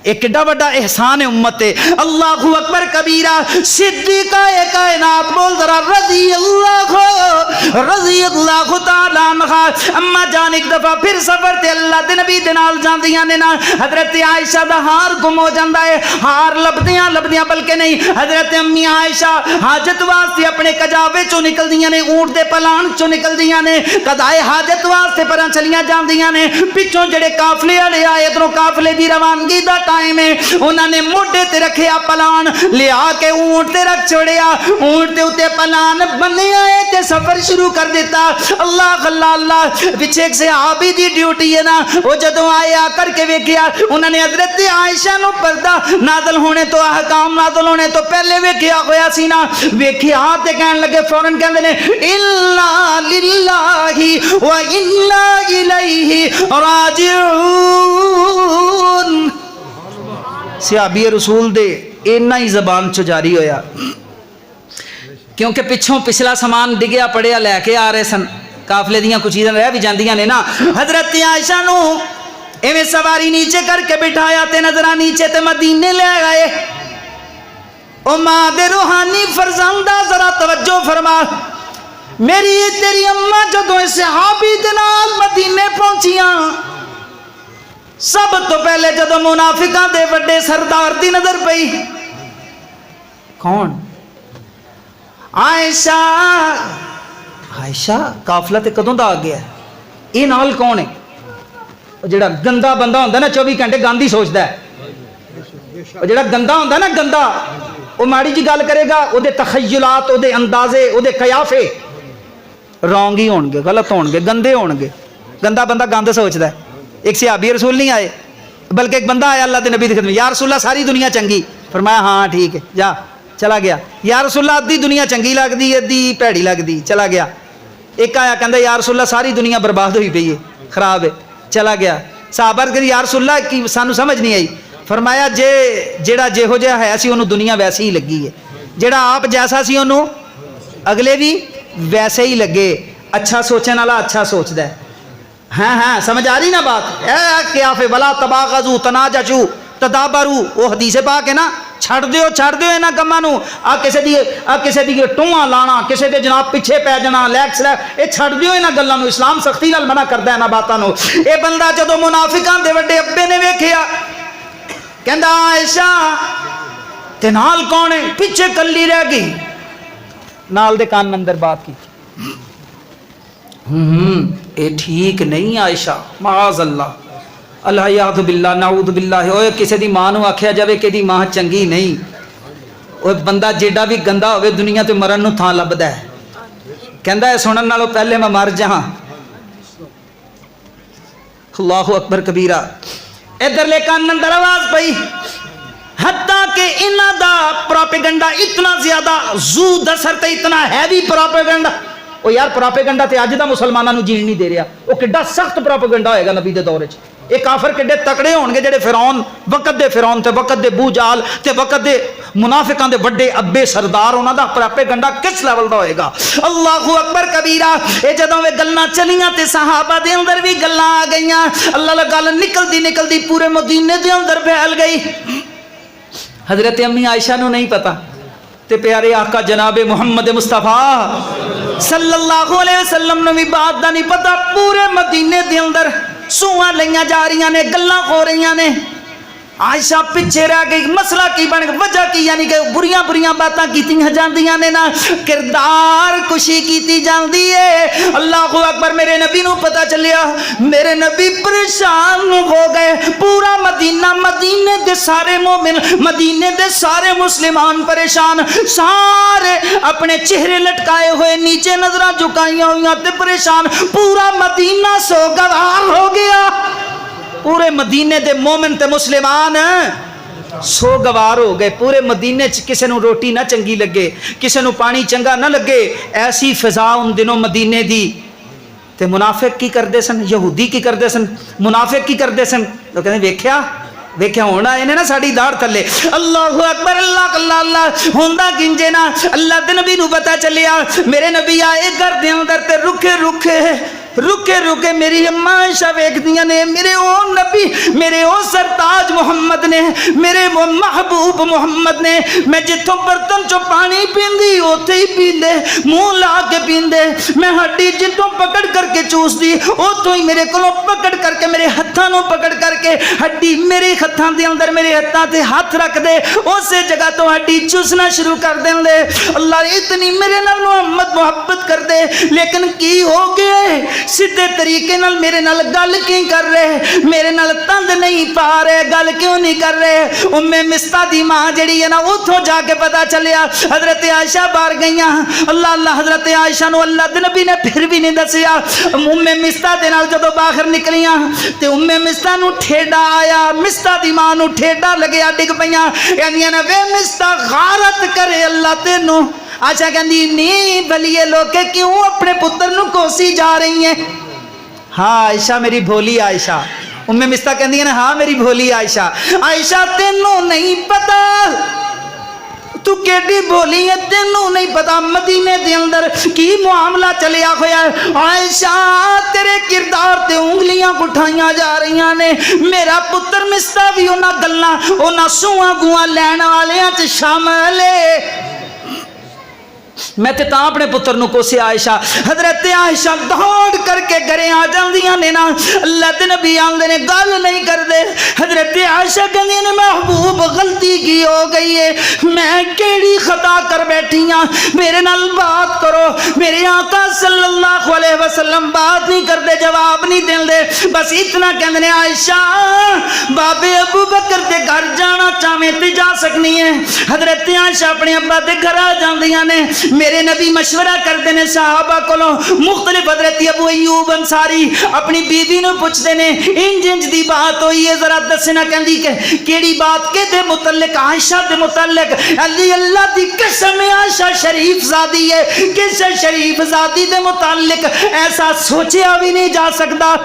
ایک کڈا بڑا احسان ہے امت. اللہ اکبر کبیرہ. صدیقہ کائنات, بول ذرا رضی اللہ تعالیٰ عنہ. اما جان ایک دفعہ پھر سفر تے اللہ دے نبی دے نال جاندیاں نے نا, حضرت عائشہ دا ہار گم ہو جاندا ہے. ہار لبدیاں بلکہ نہیں, حضرت امی عائشہ حاجت واسطے اپنے کجاوے چوں نکلدیاں نے, اونٹ دے پلان چوں نکلدیاں نے, قضائے حاجت واسطے پراں چلیاں جاندیاں نے. پچھوں جڑے قافلے والے آئے, ادھروں قافلے دی روانگی دا ٹائم ہے, انہاں نے موڈے تے رکھیا پلان, لیا کے اونٹ تے رکھ چھوڑیا, اونٹ تے اتے پلان بنے آئے تے سفر شروع کر دیتا. اللہ اللہ اللہ. پیچھے ایک صحابی دی ڈیوٹی ہے نا, وہ جدوں آئے آ کر کے ویکھیا, انہوں نے حضرت عائشہ نو پردہ نازل ہونے تو, احکام نازل ہونے تو پہلے ویکھیا ہویا سی نا. ویکھیا تے کہن لگے, فوراً کہندے نے اِنَّا لِلَّهِ وَإِنَّا إِلَيْهِ رَاجِعُونَ. صحابی رسول دے اینا ہی زبان چو جاری ہویا, کیونکہ پچھوں پچھلا سامان ڈگیا پڑیا لے کے آ رہے سن, قافلے دیاں کچھ چیزاں رہ بھی جاندیاں نے نا. حضرت عائشہ نو ایویں سواری نیچے کر کے بٹھایا تے نظرہ نیچے تے مدینے لے گئے. او ماں دے روحانی فرزندہ ذرا توجہ فرما, میری تیری اماں جدوں صحابی دے نال مدینے پہنچیاں, سب تو پہلے جدوں منافقاں دے بڑے سردار دی نظر پئی, کون؟ عائشہ. عائشہ قافلہ تے کدوں دا آ گیا, یہ نال کون ہے؟ جڑا گندا بندہ ہوندا نا 24 گھنٹے گاندھی سوچدا ہے, جڑا گندا ہوندا نا گندا, وہ ماڑی جی گل کرے گا, او دے تخیلات, او دے اندازے, او دے قیافے رونگ ہی ہون گے, غلط ہون گے, گندے ہون گے. گندا بندہ گند سوچدا ہے. ایک صحابی رسول نہیں آئے, بلکہ ایک بندہ آیا اللہ دے نبی دی خدمت, یا رسول اللہ ساری دنیا چنگی. فرمایا ہاں ٹھیک ہے جا, چلا گیا. یا رسول اللہ ادھی دنیا چنگی لگدی, ادھی پیڑی لگدی, چلا گیا. ایک آیا کہندا یا رسول اللہ ساری دنیا برباد ہوئی پئی ہے, خراب ہے, چلا گیا. صحابہ کہندے یا رسول اللہ کی سانو سمجھ نہیں آئی. فرمایا جیڑا جہو جہا ہے سی انہوں دنیا ویسے ہی لگی ہے, جیڑا آپ جیسا سی انہوں اگلے بھی ویسے ہی لگے. اچھا سوچنے والا اچھا سوچدا ہے. ہاں ہاں سمجھ آ رہی نا بات؟ کیا فے ولا تباغضوا تناجشوا تدابروا, وہ حدیث پاک ہے نا, چھڑ دیو انہاں کماں نو. کسے دی ٹوواں لانا, کسے دے جناب پیچھے پی جانا, لیکس اے چھڑ دیو انہاں گلاں نو. اسلام سختی نال منع کردا ہے انہاں باتاں نو. اے بندہ جدوں منافقاں دے وڈے ابے نے ویکھیا, کہندا عائشہ تے نال کون ہے؟ پیچھے کلی رہ گئی, نال دے کان اندر بات کی. اے ٹھیک نہیں عائشہ, معاذ اللہ, الحیاذ باللہ, نعوذ باللہ. اوے کسے دی ماں نو آکھیا جاوے کہ دی ماں چنگی نہیں, اوے بندہ جیڈا بھی گندا ہوئے دنیا تے مرن نو تھان لبدا ہے. کہندا ہے سنن نالوں پہلے میں مر جاں. اللہ اکبر کبیرہ. ادھر لے کان اندر آواز پئی, حتیٰ کہ انہاں دا پروپیگنڈا اتنا زیادہ زود اثر تے اتنا ہیوی پروپیگنڈا. او یار پروپیگنڈا تے اج دا مسلماناں نو جین نہیں دے رہا, او کڈا سخت پروپیگنڈا ہوئے گا نبی دے دور وچ. یہ کافر کڈے تکڑے ہون گے جڑے فرعون وقت دے فرعون تے وقت دے بو جال تے وقت دے منافقاں دے وڈے ابے سردار انہاں دا پراپیگنڈا کس لیول دا ہوئے گا. اللہ اکبر کبیرہ. اے جدوں وے گلاں چلیاں تے صحابہ دے اندر بھی گلاں آ گئیاں. اللہ لا گل نکلدی پورے مدینے دے اندر پھیل گئی. حضرت امی عائشہ نو نہیں پتا تے پیارے آقا جناب محمد مصطفیٰ صلی اللہ علیہ وسلم نے بھی بات دا نہیں پتا. پورے مدینے دے اندر سوہاں لئیاں جا رہیاں نے, گلاں ہو رہیاں نے. عائشہ پیچھے رہ گئی. مسئلہ کی بن گیا, وجہ کی یعنی کہ بریاں باتاں کیتیاں جاندیاں نے نا, کردار کشی کیتی جاندی ہے. اللہ اکبر. میرے نبی نو پتا چلیا, میرے نبی پریشان ہو گئے. پورا مدینہ, مدینے دے سارے مومن, مدینے دے سارے مسلمان پریشان, سارے اپنے چہرے لٹکائے ہوئے نیچے نظراں جھکائیاں ہوئیاں تے پریشان. پورا مدینہ سوگوار ہو گیا. پورے مدینے دے مومن تے مسلمان سوگوار ہو گئے. پورے مدینے چ کسے نو روٹی نہ چنگی لگے, کسے نو پانی چنگا نہ لگے. ایسی فضا ان دنوں مدینے دی. تے منافق کی کردے سن, یہودی کی کردے سن, منافق کی کردے سن. تو کہتے ویکھیا ہونا انہیں نا ساڑی دار تھلے. اللہ اکبر. اللہ اللہ اللہ ہوندا گنجے نا. اللہ دے نبی نو پتا چلیا, میرے نبی آئے گھر دے اندر تے رکے میری اماں عائشہ ویکھدیاں نے, میرے او نبی, میرے او سرتاج محمد نے, میرے محبوب محمد نے. میں جتوں برتن چو پانی پیندی اوتھے ہی پیندے, منہ لا کے پیندے. میں ہڈی جتوں پکڑ کر کے چوس دی اوتھوں ہی میرے کولوں پکڑ کر کے, میرے ہتھاں نوں پکڑ کر کے ہڈی میرے ہتھاں دے اندر, میرے ہتھاں تے ہاتھ رکھ دے, اسے جگہ تو ہڈی چوسنا شروع کر دین دے. اللہ اتنی میرے نال محمد محبت کر دے, لیکن کی ہو گئے سیدھے طریقے نال میرے نال گل کیوں کر رہے, میرے نال تند نہیں پا رہے, گل کیوں نہیں کر رہے. ام مستہ دی ماں جڑی ہے نا اتھوں جا کے پتا چلیا حضرت عائشہ باہر گئیاں. اللہ اللہ. حضرت عائشہ نو اللہ دے نبی نے پھر بھی نہیں دسیا. ام مستہ دے نال جدوں باہر نکلیاں تے ام مستہ نو ٹھیڈا آیا, مستہ دی ماں نو ٹھیڈا لگیا, ڈگ پیاں. کہندیاں نے وے مستہ غارت کرے اللہ تینوں. عائشہ کہندی نہیں بھلیے لوگ کیوں اپنے پتر نو کوسی جا رہی ہیں. ہاں عائشہ میری بھولی عائشہ. ام مستہ کہندی ہیں ہاں میری بھولی عائشہ. عائشہ تینوں نہیں پتا تو کیڑی بولی ہے, تینوں نہیں پتا مدینے دے اندر کی معاملہ چلیا ہویا ہے. عائشہ تیرے کردار تے انگلیاں اٹھائیاں جا رہیاں نے. میرا پتر مستہ بھی انہاں گلاں انہاں سواں گواں لین والیاں تے شامل ہے. میں تے تاں اپنے پتر نو کوسے. عائشہ حضرت عائشہ دوڑ کر کے گھرے آ جاندیاں نے نا. اللہ دے نبی آندے نے گل نہیں کر دے. حضرت عائشہ کہندی نے محبوب غلطی کی ہو گئی ہے, میں کیڑی خطا کر بیٹھی ہاں, میرے نال بات کرو. میرے آقا صلی اللہ علیہ وسلم بات نہیں کر دے, جواب نہیں دین دے, بس اتنا کہندے نے عائشہ بابے ابو بکر دے گھر جانا چاہے تے جا سکنی ہے. حضرت عائشہ اپنے ابا دے گھر آ جاندیاں نے. میرے نبی مشورہ کرتے ہیں صحابہ کولوں مختلف. حضرت ابو ایوب انصاری اپنی بیوی نو پوچھتے ہیں انج دی بات ہوئی ہے ذرا دسنا. کہندی کہ کیڑی بات کے دے متعلق؟ عائشہ دے متعلق. علی اللہ دی قسم عائشہ شریف زادی ہے, کس شریف زادی دے متعلق ایسا سوچیا بھی نہیں جا سکتا.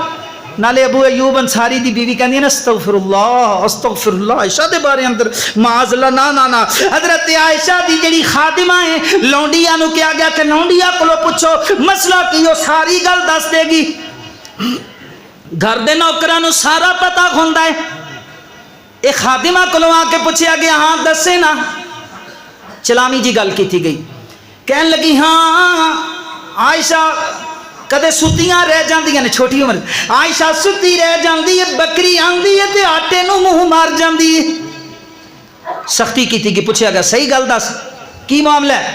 نالے ابو ایوب انصاری دی بیوی کہندی ہے نا استغفر اللہ عائشہ دے بارے اندر معاذ اللہ. نا نا نا. حضرت عائشہ دی جڑی خادمہ ہیں لونڈیاں نو کیا گیا کہ لونڈیاں کولو پوچھو مسئلہ کی, وہ ساری گل دس دے گی. گھر دے نوکراں نو سارا پتہ ہوندا ہے. ایک خادمہ کولو آ کے پوچھیا گیا ہاں دسے نا. چلامی جی گل کیتی گئی, کہن لگی ہاں عائشہ کدے ستیاں رہ جاندیاں نے, چھوٹی عمر عائشہ ستی رہ جاندی ہے, بکری آندی ہے تے آٹے نو منہ مار جاندی ہے. سختی کیتی گئی, پوچھا گیا صحیح گل دس کی معاملہ ہے.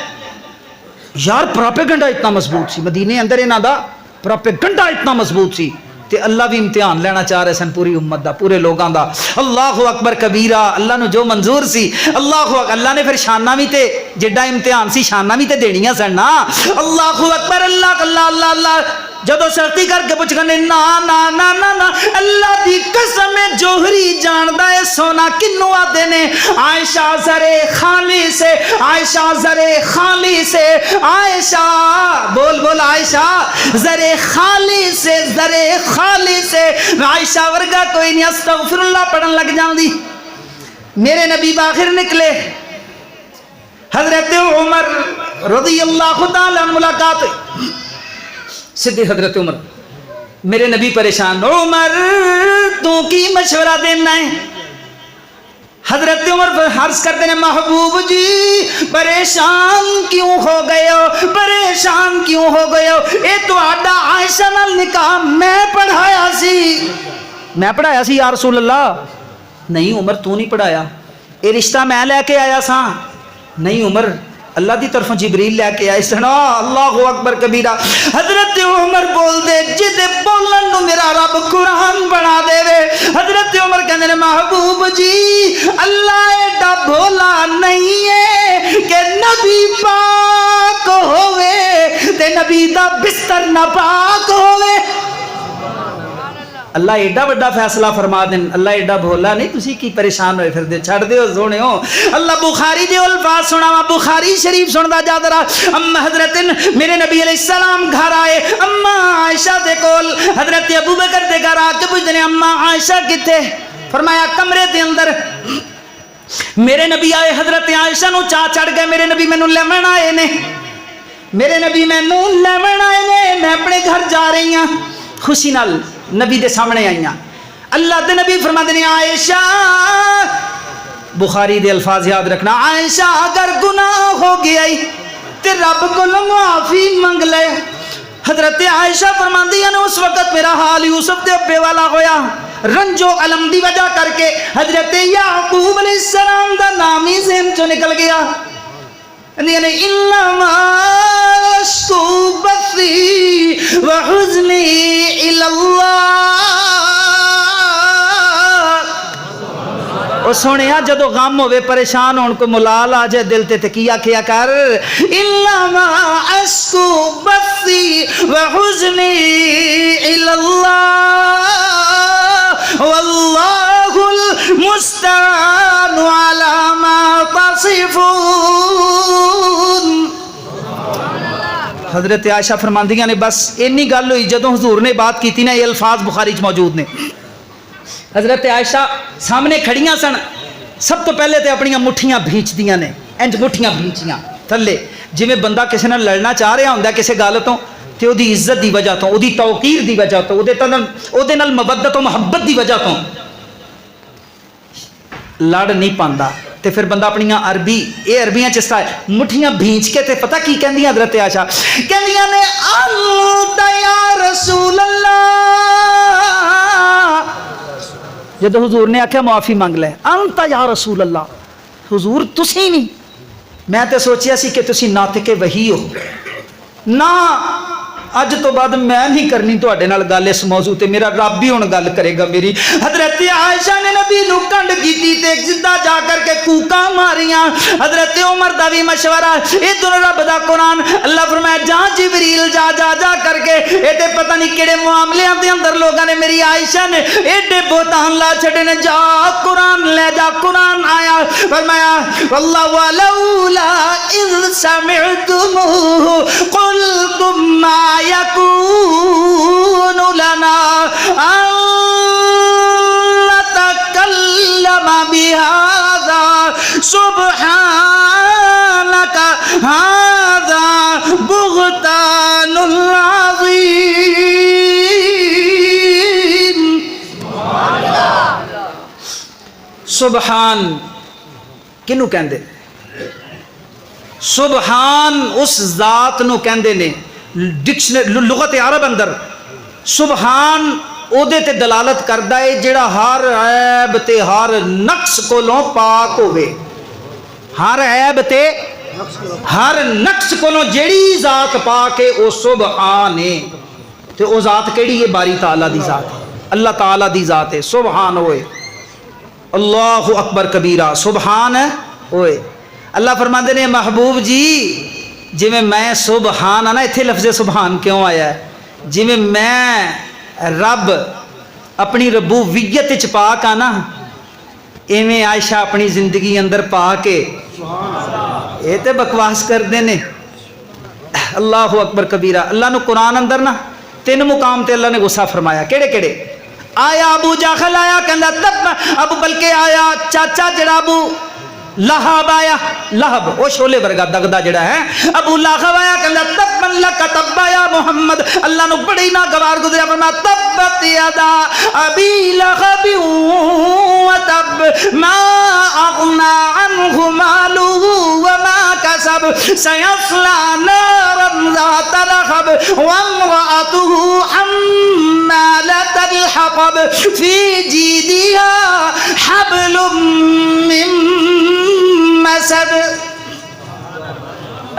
یار پروپیگنڈا اتنا مضبوط سی مدینے اندر, انہاں دا پروپیگنڈا اتنا مضبوط سی تے اللہ بھی امتحان لینا چاہ رہے سن پوری امت دا, پورے لوگاں دا. اللہ اکبر کبیرہ. اللہ نو جو منظور سی اللہ نے پھر شانہ بھی تے جڈا امتحان سی شانہ بھی تے دینیاں سن نا. اللہ اکبر. اللہ اللہ اللہ اللہ. جدو سرتی کر کے پوچھ گنے نا نا نا نا نا اللہ دی قسم جوہری جاندا ہے سونا کنوں آدے نے. عائشہ زرے خالی سے, عائشہ زرے خالی سے, عائشہ بول بول عائشہ زرے خالی سے عائشہ ورگا کوئی نہیں استغفر اللہ پڑھن لگ جاندی. میرے نبی باہر نکلے, حضرت عمر رضی اللہ تعالی عنہ ملاقات سیدھی حضرت عمر, میرے نبی پریشان, عمر تو کی مشورہ دینا ہے؟ حضرت عمر عرض کرتے ہیں محبوب جی پریشان کیوں ہو گئے ہو اے تو آڈا عائشہ نال نکاح میں پڑھایا سی یا رسول اللہ. نہیں عمر تو نہیں پڑھایا, اے رشتہ میں لے کے آیا سا. نہیں عمر اللہ دی طرف جبریل لے کے آئے سنا. اللہ اکبر کبیرہ. حضرت عمر بول دے جدے بولن نو میرا رب قرآن بنا دے وے. حضرت عمر کہندے نے محبوب جی اللہ ایڈا بھولا نہیں ہے کہ نبی پاک ہوئے تے نبی دا بستر نہ پاک ہوئے. اللہ ایڈا بڑا فیصلہ فرما دیں. اللہ ایڈا بھولا نہیں, تسی کی پریشان ہوئے پھر دے چھڑ دے ہو سونے ہو. اللہ بخاری دے الفاظ سنا وا, بخاری شریف سندا جا درا. اما حضرت میرے نبی علیہ السلام گھر آئے, اما عائشہ دے کول. حضرت ابو بکر دے گھر آ کے پوچھتے ہیں اما عائشہ کتے؟ فرمایا کمرے دے اندر. میرے نبی آئے, حضرت عائشہ نو چاہ چڑھ گئے, میرے نبی مینوں لیون آئے نے, میں اپنے گھر جا رہی ہوں. خوشی نال نبی دے سامنے آئیاں. اللہ دے نبی فرماتے ہیں عائشہ, بخاری دے الفاظ یاد رکھنا, عائشہ اگر گناہ ہو گیا تے رب کو معافی منگ لے. حضرت عائشہ فرماندی ہیں اس وقت میرا حال یوسف دے ابے والا ہویا, رنجو علم دی وجہ کر کے حضرت یعقوب علیہ السلام دا نام ہی ذہن چوں نکل گیا. یعنی انما اشکو بثی وحزنی الی اللہ. او سونیا جدو غم ہوئے پریشان ہون کو ملال آ جائے دل تے کیا کیا کر, انما اشکو بثی وحزنی الی اللہ واللہ المستعان علی ما تصفون. حضرت عائشہ فرماندیاں نے بس اینی گل ہوئی جدوں حضور نے بات کی تھی نا, یہ الفاظ بخاری چ موجود نے. حضرت عائشہ سامنے کھڑیاں سن, سب تو پہلے تے اپنی مٹھیاں بھیچ دیاں نے, انج مٹھیاں بھیچیاں تھلے جویں بندہ کسی نال لڑنا چاہ رہا ہوندا کسی گل تو تے او دی عزت دی وجہ تو, او دی توقیر دی وجہ تو, او دے نال مودت و محبت دی وجہ تو لڑ نہیں پاندا. تے پھر بندہ اپنی عربی اے عربیاں چستا ہے مٹھیاں بھینچ کے تے پتہ کی کہندیاں حضرت عائشہ کہندیاں نے انت یا رسول اللہ. جدو حضور نے آکھیا معافی مانگ لے, انت یا رسول اللہ, حضور تسی نہیں. میں تے سوچیا سی کہ تسی ناطق وحی ہو. نا اج تو بعد میں نہیں کرنی تواڈے نال گل اس موضوع تے, میرا رب ہی ہن گل کرے گا میری. حضرت عائشہ نے نبی نو کنڈ کیتی تے زندہ جا کر کے کوکاں ماریاں. حضرت عمر دا بھی مشورہ, ادھر رب دا قرآن. اللہ فرمایا جا جبریل جا جا جا کر کے اے تے پتہ نہیں کیڑے معاملیاں دے اندر لوگاں نے میری عائشہ نے ایڈے بہتان لا چھڑے نے, جا قرآن لے جا. قرآن آیا, فرمایا واللہ ولولا اذ سمعتموہ قلتم ما يكون لنا أن نتكلم بهذا سبحانك هذا بهتان عظيم. سبحان کنو کہندے, سبحان اس ذات نو کہندے نے. ڈکشنری لغت عرب اندر سبحان او دے تے دلالت کردا ہے جڑا ہر عیب تے ہر نقص کولوں پاک ہوے. ہر عیب تے ہر نقص کولوں جیڑی ذات پاک ہے او سبحان ہے. تے او ذات کیڑی ہے؟ باری تعالی دی ذات ہے, اللہ تعالی دی ذات ہے. سبحان ہوئے, اللہ اکبر کبیرہ, سبحان ہوئے. اللہ فرماندے نے محبوب جی جی میں سبحان آنا, اتنے لفظ سبحان کیوں آیا ہے؟ جی میں رب اپنی ربوبیت چ پاک آنا, ایویں عائشہ اپنی زندگی اندر پا کے یہ تے بکواس کردے نے. اللہ اکبر کبیرہ. اللہ نے قرآن اندر نا 3 مقام تے اللہ نے غصہ فرمایا. کیڑے کیڑے؟ آیا ابو جہل آیا کہندا تب ابو بلکہ آیا چاچا جڑا ابو لہب آیا, لہب وہ شولے ورگا دگدا جڑا ہے, ابو لہب آیا کہندا تب من لک تب یا محمد. اللہ نو بڑی ناگوار گزریا فرمایا تبت یدا ابی لہب وتب ما اغنى عنه ماله وما كسب سيصلى نارا ذات لهب وامرأته حمالة الحطب في جيدها حبل من مسد.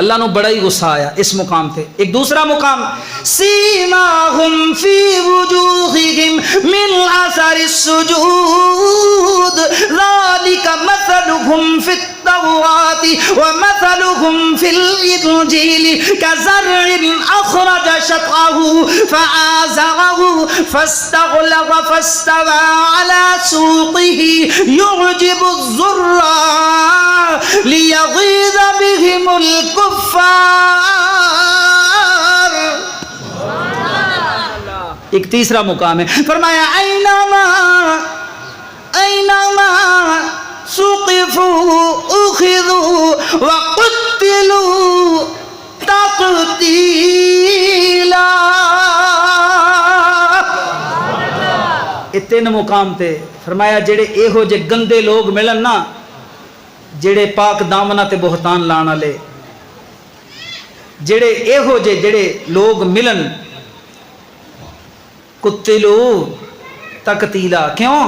اللہ نو بڑا ہی غصہ آیا اس مقام تے. ایک دوسرا مقام سیماہم فی وجوہہم من اثر السجود ذالک مثلہم فی التوراۃ ومثلہم فی الانجیل کزرع اخرج شطأہ فآزرہ فاستغلظ فاستوى علی سوقہ یعجب الزراع لیغیظ بہم الکفار. ایک تیسرا مقام ہے فرمایا اینما سقفوا اخذوا وقتلوا تقتیلا. یہ 3 مقام تے فرمایا جڑے ایہو جے گندے لوگ ملن نا, جڑے پاک دامنا تے بہتان لان والے, جڑے ایہو جڑے لوگ ملن قتلوا تقتیلا. کیوں؟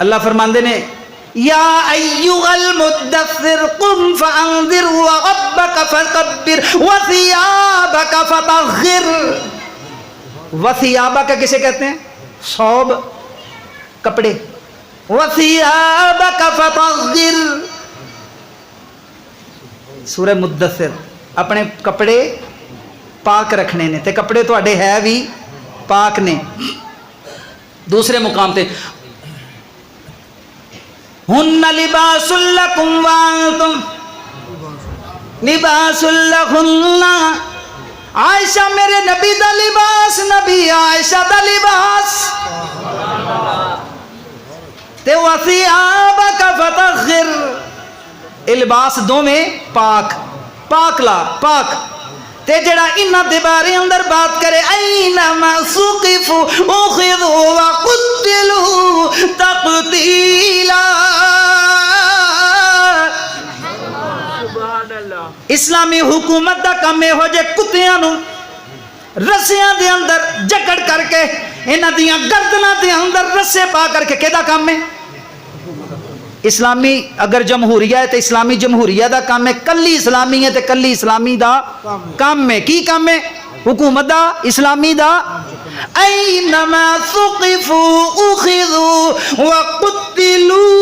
اللہ فرماندے نے یا ایھا المدثر قم فانذر وربک فکبر وثیابک فطہر. وثیابک کسے کہتے ہیں؟ ثوب, کپڑے. وثیابک فطہر. سورہ مدثر اپنے کپڑے پاک رکھنے نے تے کپڑے تواڈے ہے بھی پاک نے. دوسرے مقام تے ہن لباس لکم وانتم لباس لہن. عائشہ میرے نبی دا لباس, نبی عائشہ دا لباس. تے وثیابک فطہر, لباس دو میں پاک, پاک لا پاک. تے جڑا انہاں دے بارے اندر بات کرے اینما سقفوا اخذوا وقتلوا تقتیلا. اسلامی حکومت دا کم ہو جے کتیاں نو رسیاں دے اندر جکڑ کر کے انہاں دیاں گردناں دے اندر رسے پا کر کے کیدا کام ہے؟ اسلامی اگر جمہوریہ ہے تو اسلامی جمہوریہ دا کام ہے, کلی اسلامی ہے تو کلی اسلامی دا کام ہے. کی کام ہے؟ حکومت دا, اسلامی دا. اینما ثقفوا اخذوا وقتلوا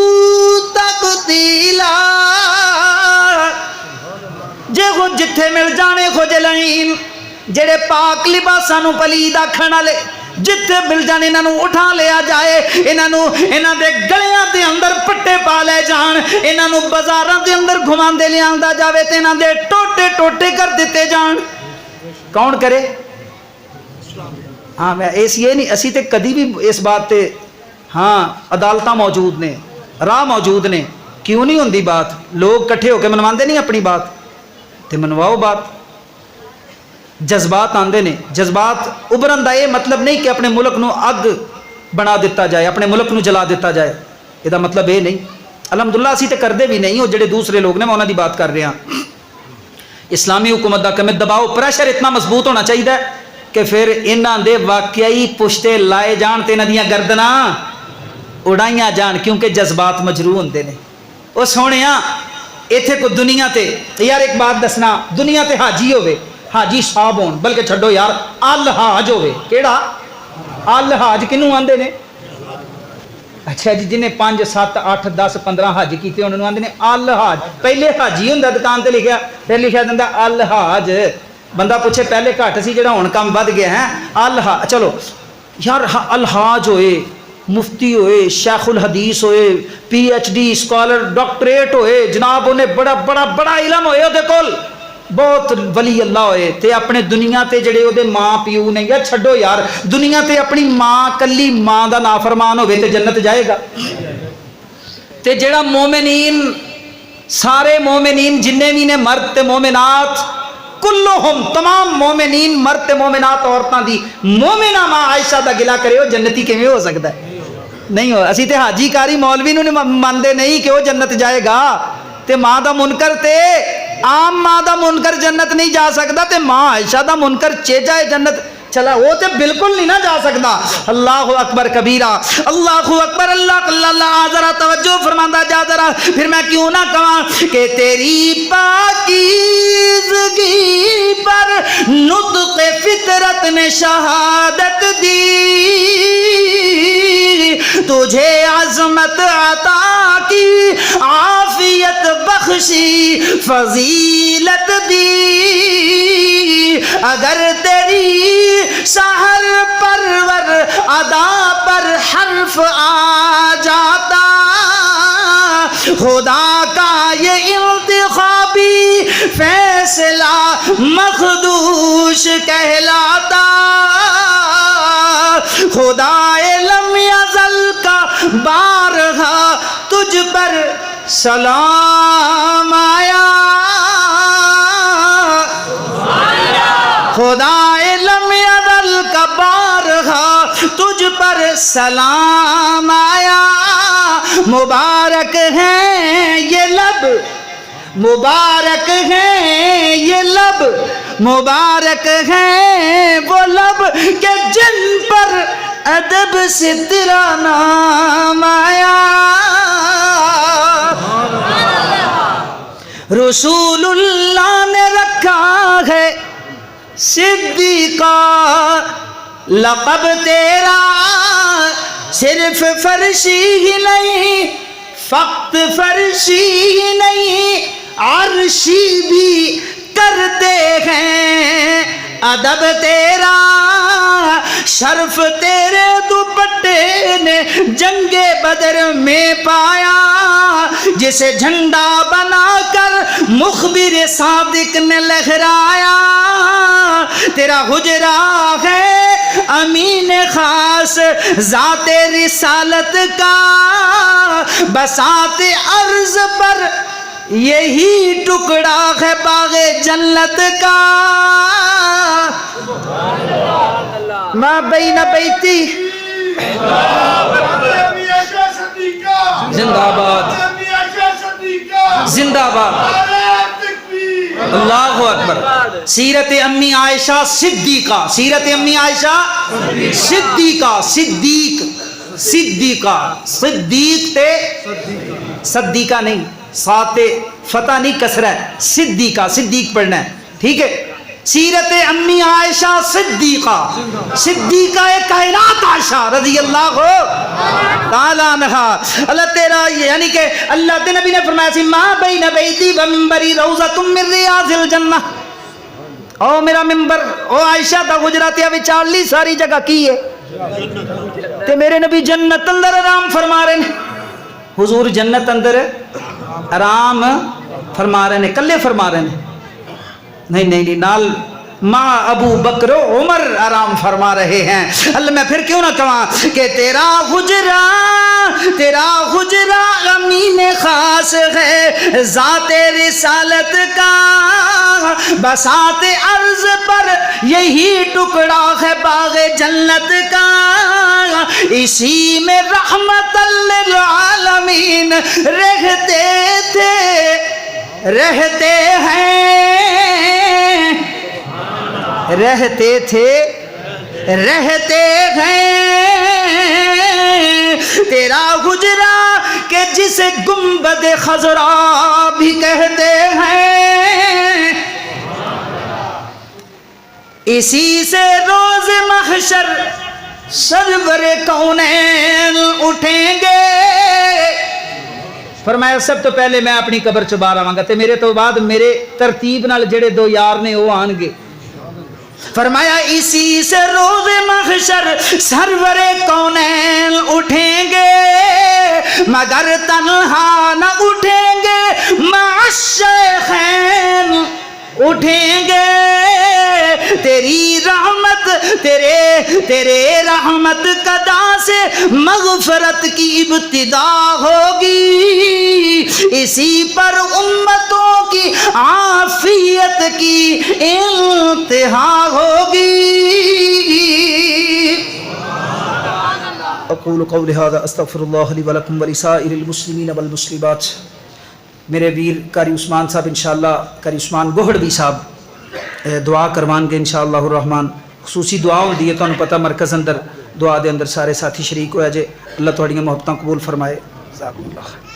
تقتیلا. جے ہو جتھے مل جانے کھو جے لعین جڑے پاک لباساں نو پلید آکھن والے, جتھے مل جان انہاں نو اٹھا لیا جائے, انہاں دے گلیاں دے اندر پٹے پا لے جان, انہاں نو بازاراں دے اندر گھماندے لیاندا جاوے تے انہاں دے ٹوٹے ٹوٹے کر دتے جان. کون کرے؟ ہاں میں اس یہ نہیں اسی تے کدی بھی اس بات تے ہاں عدالتاں موجود نے, راہ موجود نے, کیوں نہیں ہوندی بات؟ لوگ کٹھے ہو کے منواندے نہیں اپنی بات تے منواؤ بات. جذبات آندے نے, جذبات ابھرن دا یہ مطلب نہیں کہ اپنے ملک نو اگ بنا دیتا جائے, اپنے ملک نو جلا دیتا جائے, یہ دا مطلب یہ نہیں. الحمدللہ اسی تے کردے بھی نہیں, وہ جڑے دوسرے لوگ نے میں انہاں دی بات کر رہا. اسلامی حکومت دا کم دباؤ پریشر اتنا مضبوط ہونا چاہیے کہ پھر انہاں دے واقعی پشتے لائے جان تے انہاں دیاں گردناں اڑائیاں جان, کیونکہ جذبات مجروح ہوندے نے. او سونیاں ایتھے کو دنیا تے یار ایک بات دسنا, دنیا تے حاجی ہوئے, حاجی صاحب ہون, بلکہ چھڈو یار الحاج ہوئے. کیڑا الحاج کنوں آندے نے؟ اچھا جی جنہیں 5 7 8 10 15 حج کیتے انہوں آندے نے الحاج. پہلے حاجی ہوندا دکان تے لکھیا, پھر لکھیا دندا الحاج. بندہ پوچھے پہلے گھٹ سی جڑا ہن کم ود گیا ہے الحاج. چلو یار الحاج ہوئے, مفتی ہوئے, شیخ الحدیث ہوئے, P H D scholar doctorate ہوئے, جناب انہیں بڑا بڑا بڑا علم ہوئے دے کول, بہت ولی اللہ ہوئے تے اپنے دنیا تے جڑے وہ ماں پیو نے یا چھڈو یار دنیا تے اپنی ماں کلی ماں دا نافرمان ہوئے تے جنت جائے گا تے جڑا مومنین سارے مومنین جننے بھی نے مرد تے مومنات کلہم تمام مومنین مرد تے مومنات عورتاں دی مومنہ ماں عائشہ دا گلا کرے ہو جنتی کیویں ہو سکتا ہے نہیں ہو اسی تے حاجی کاری مولوی نو ماندے نہیں کہ وہ جنت جائے گا تے ماں دا منکر تے عام ماں دا منکر جنت نہیں جا سکتا تے ماں عائشہ دا منکر جائے جنت چلا وہ تے بالکل نہیں نہ جا سکتا اللہ اکبر کبیرہ اللہ اکبر اللہ اللہ ذرا توجہ فرماندا جا ذرا پھر میں کیوں نہ کہاں کہ تیری پاکیزگی پر نطق فطرت نے شہادت دی تجھے عظمت عطا کی عافیت بخشی فضیلت دی اگر تیری سحر پرور ادا پر حرف آ جاتا خدا کا یہ انتخابی فیصلہ مخدوش کہلاتا خدا لم یزل کا بارہا تجھ پر سلام آیا خدا لم یزل کا بارہا تجھ پر سلام آیا مبارک ہیں یہ لب مبارک ہیں یہ لب مبارک ہیں وہ لب کہ جن پر ادب سے تیرا نام آیا رسول اللہ نے رکھا ہے صدیقہ لقب تیرا صرف فرشی ہی نہیں فقط فرشی ہی نہیں عرشی بھی کرتے ہیں ادب تیرا شرف تیرے دوپٹے نے جنگ بدر میں پایا جسے جھنڈا بنا کر مخبر صادق نے لہرایا تیرا حجرہ ہے امین خاص ذات رسالت کا بساط عرض پر یہی ٹکڑا ہے باغ جنت کا ما بین بیتی زندہ باد زندہ باد اللہ اکبر سیرت امی عائشہ صدیقہ سیرت امی عائشہ صدیقہ صدیق صدیقہ صدیق تے صدیقہ نہیں ساتھ فتح نہیں کسرہ ہے صدیقہ صدیق پڑھنا ہے ٹھیک ہے سیرت امی عائشہ صدیقہ صدیقہ کائنات عائشہ رضی اللہ تعالیٰ عنہا اللہ تیرا یعنی کہ اللہ کے نبی نے فرمایا سی ما بین بیتی و منبری روضۃ من ریاض الجنہ او میرا منبر او عائشہ دا گجراتی ابھی چالی ساری جگہ کی ہے تے میرے نبی جنت اندر آرام فرما رہے ہیں حضور جنت اندر آرام فرما رہے ہیں کلے فرما رہے ہیں نہیں نال ماں ابو بکر و عمر آرام فرما رہے ہیں اللہ میں پھر کیوں نہ کہاں کہ تیرا حجرہ امین خاص ہے ذات رسالت کا بساط عرض پر یہی ٹکڑا ہے باغ جنت کا اسی میں رحمت للعالمین رہتے ہیں تیرا حجرہ کہ جسے گنبد خضرا بھی کہتے ہیں اسی سے روز محشر سرور کونین اٹھیں گے فرمایا سب تو پہلے میں اپنی قبر چ باہر آواں گا تے میرے تو بعد میرے ترتیب نال جڑے دو یار نے وہ آن گے فرمایا اسی سے روز محشر سرور کونین اٹھیں گے مگر تنہا نہ اٹھیں گے مع الشیخین اٹھیں گے تیری رحمت تیرے رحمت قدا سے مغفرت کی ابتدا ہوگی، اسی پر امتوں کی عافیت کی انتہا ہوگی۔ اقول قولی ھذا استغفر اللہ لی ولکم ولسائر المسلمین والمسلمات۔ میرے ویر قاری عثمان صاحب انشاءاللہ، قاری عثمان گوہڑوی صاحب دعا کروان گے انشاءاللہ الرحمن۔ خصوصی دعا ہوندی ہے، تمہیں پتہ مرکز اندر دعا دے اندر سارے ساتھی شریک ہویا جے۔ اللہ تہاڈیاں محبتاں قبول فرمائے۔ جزاکم اللہ خیر۔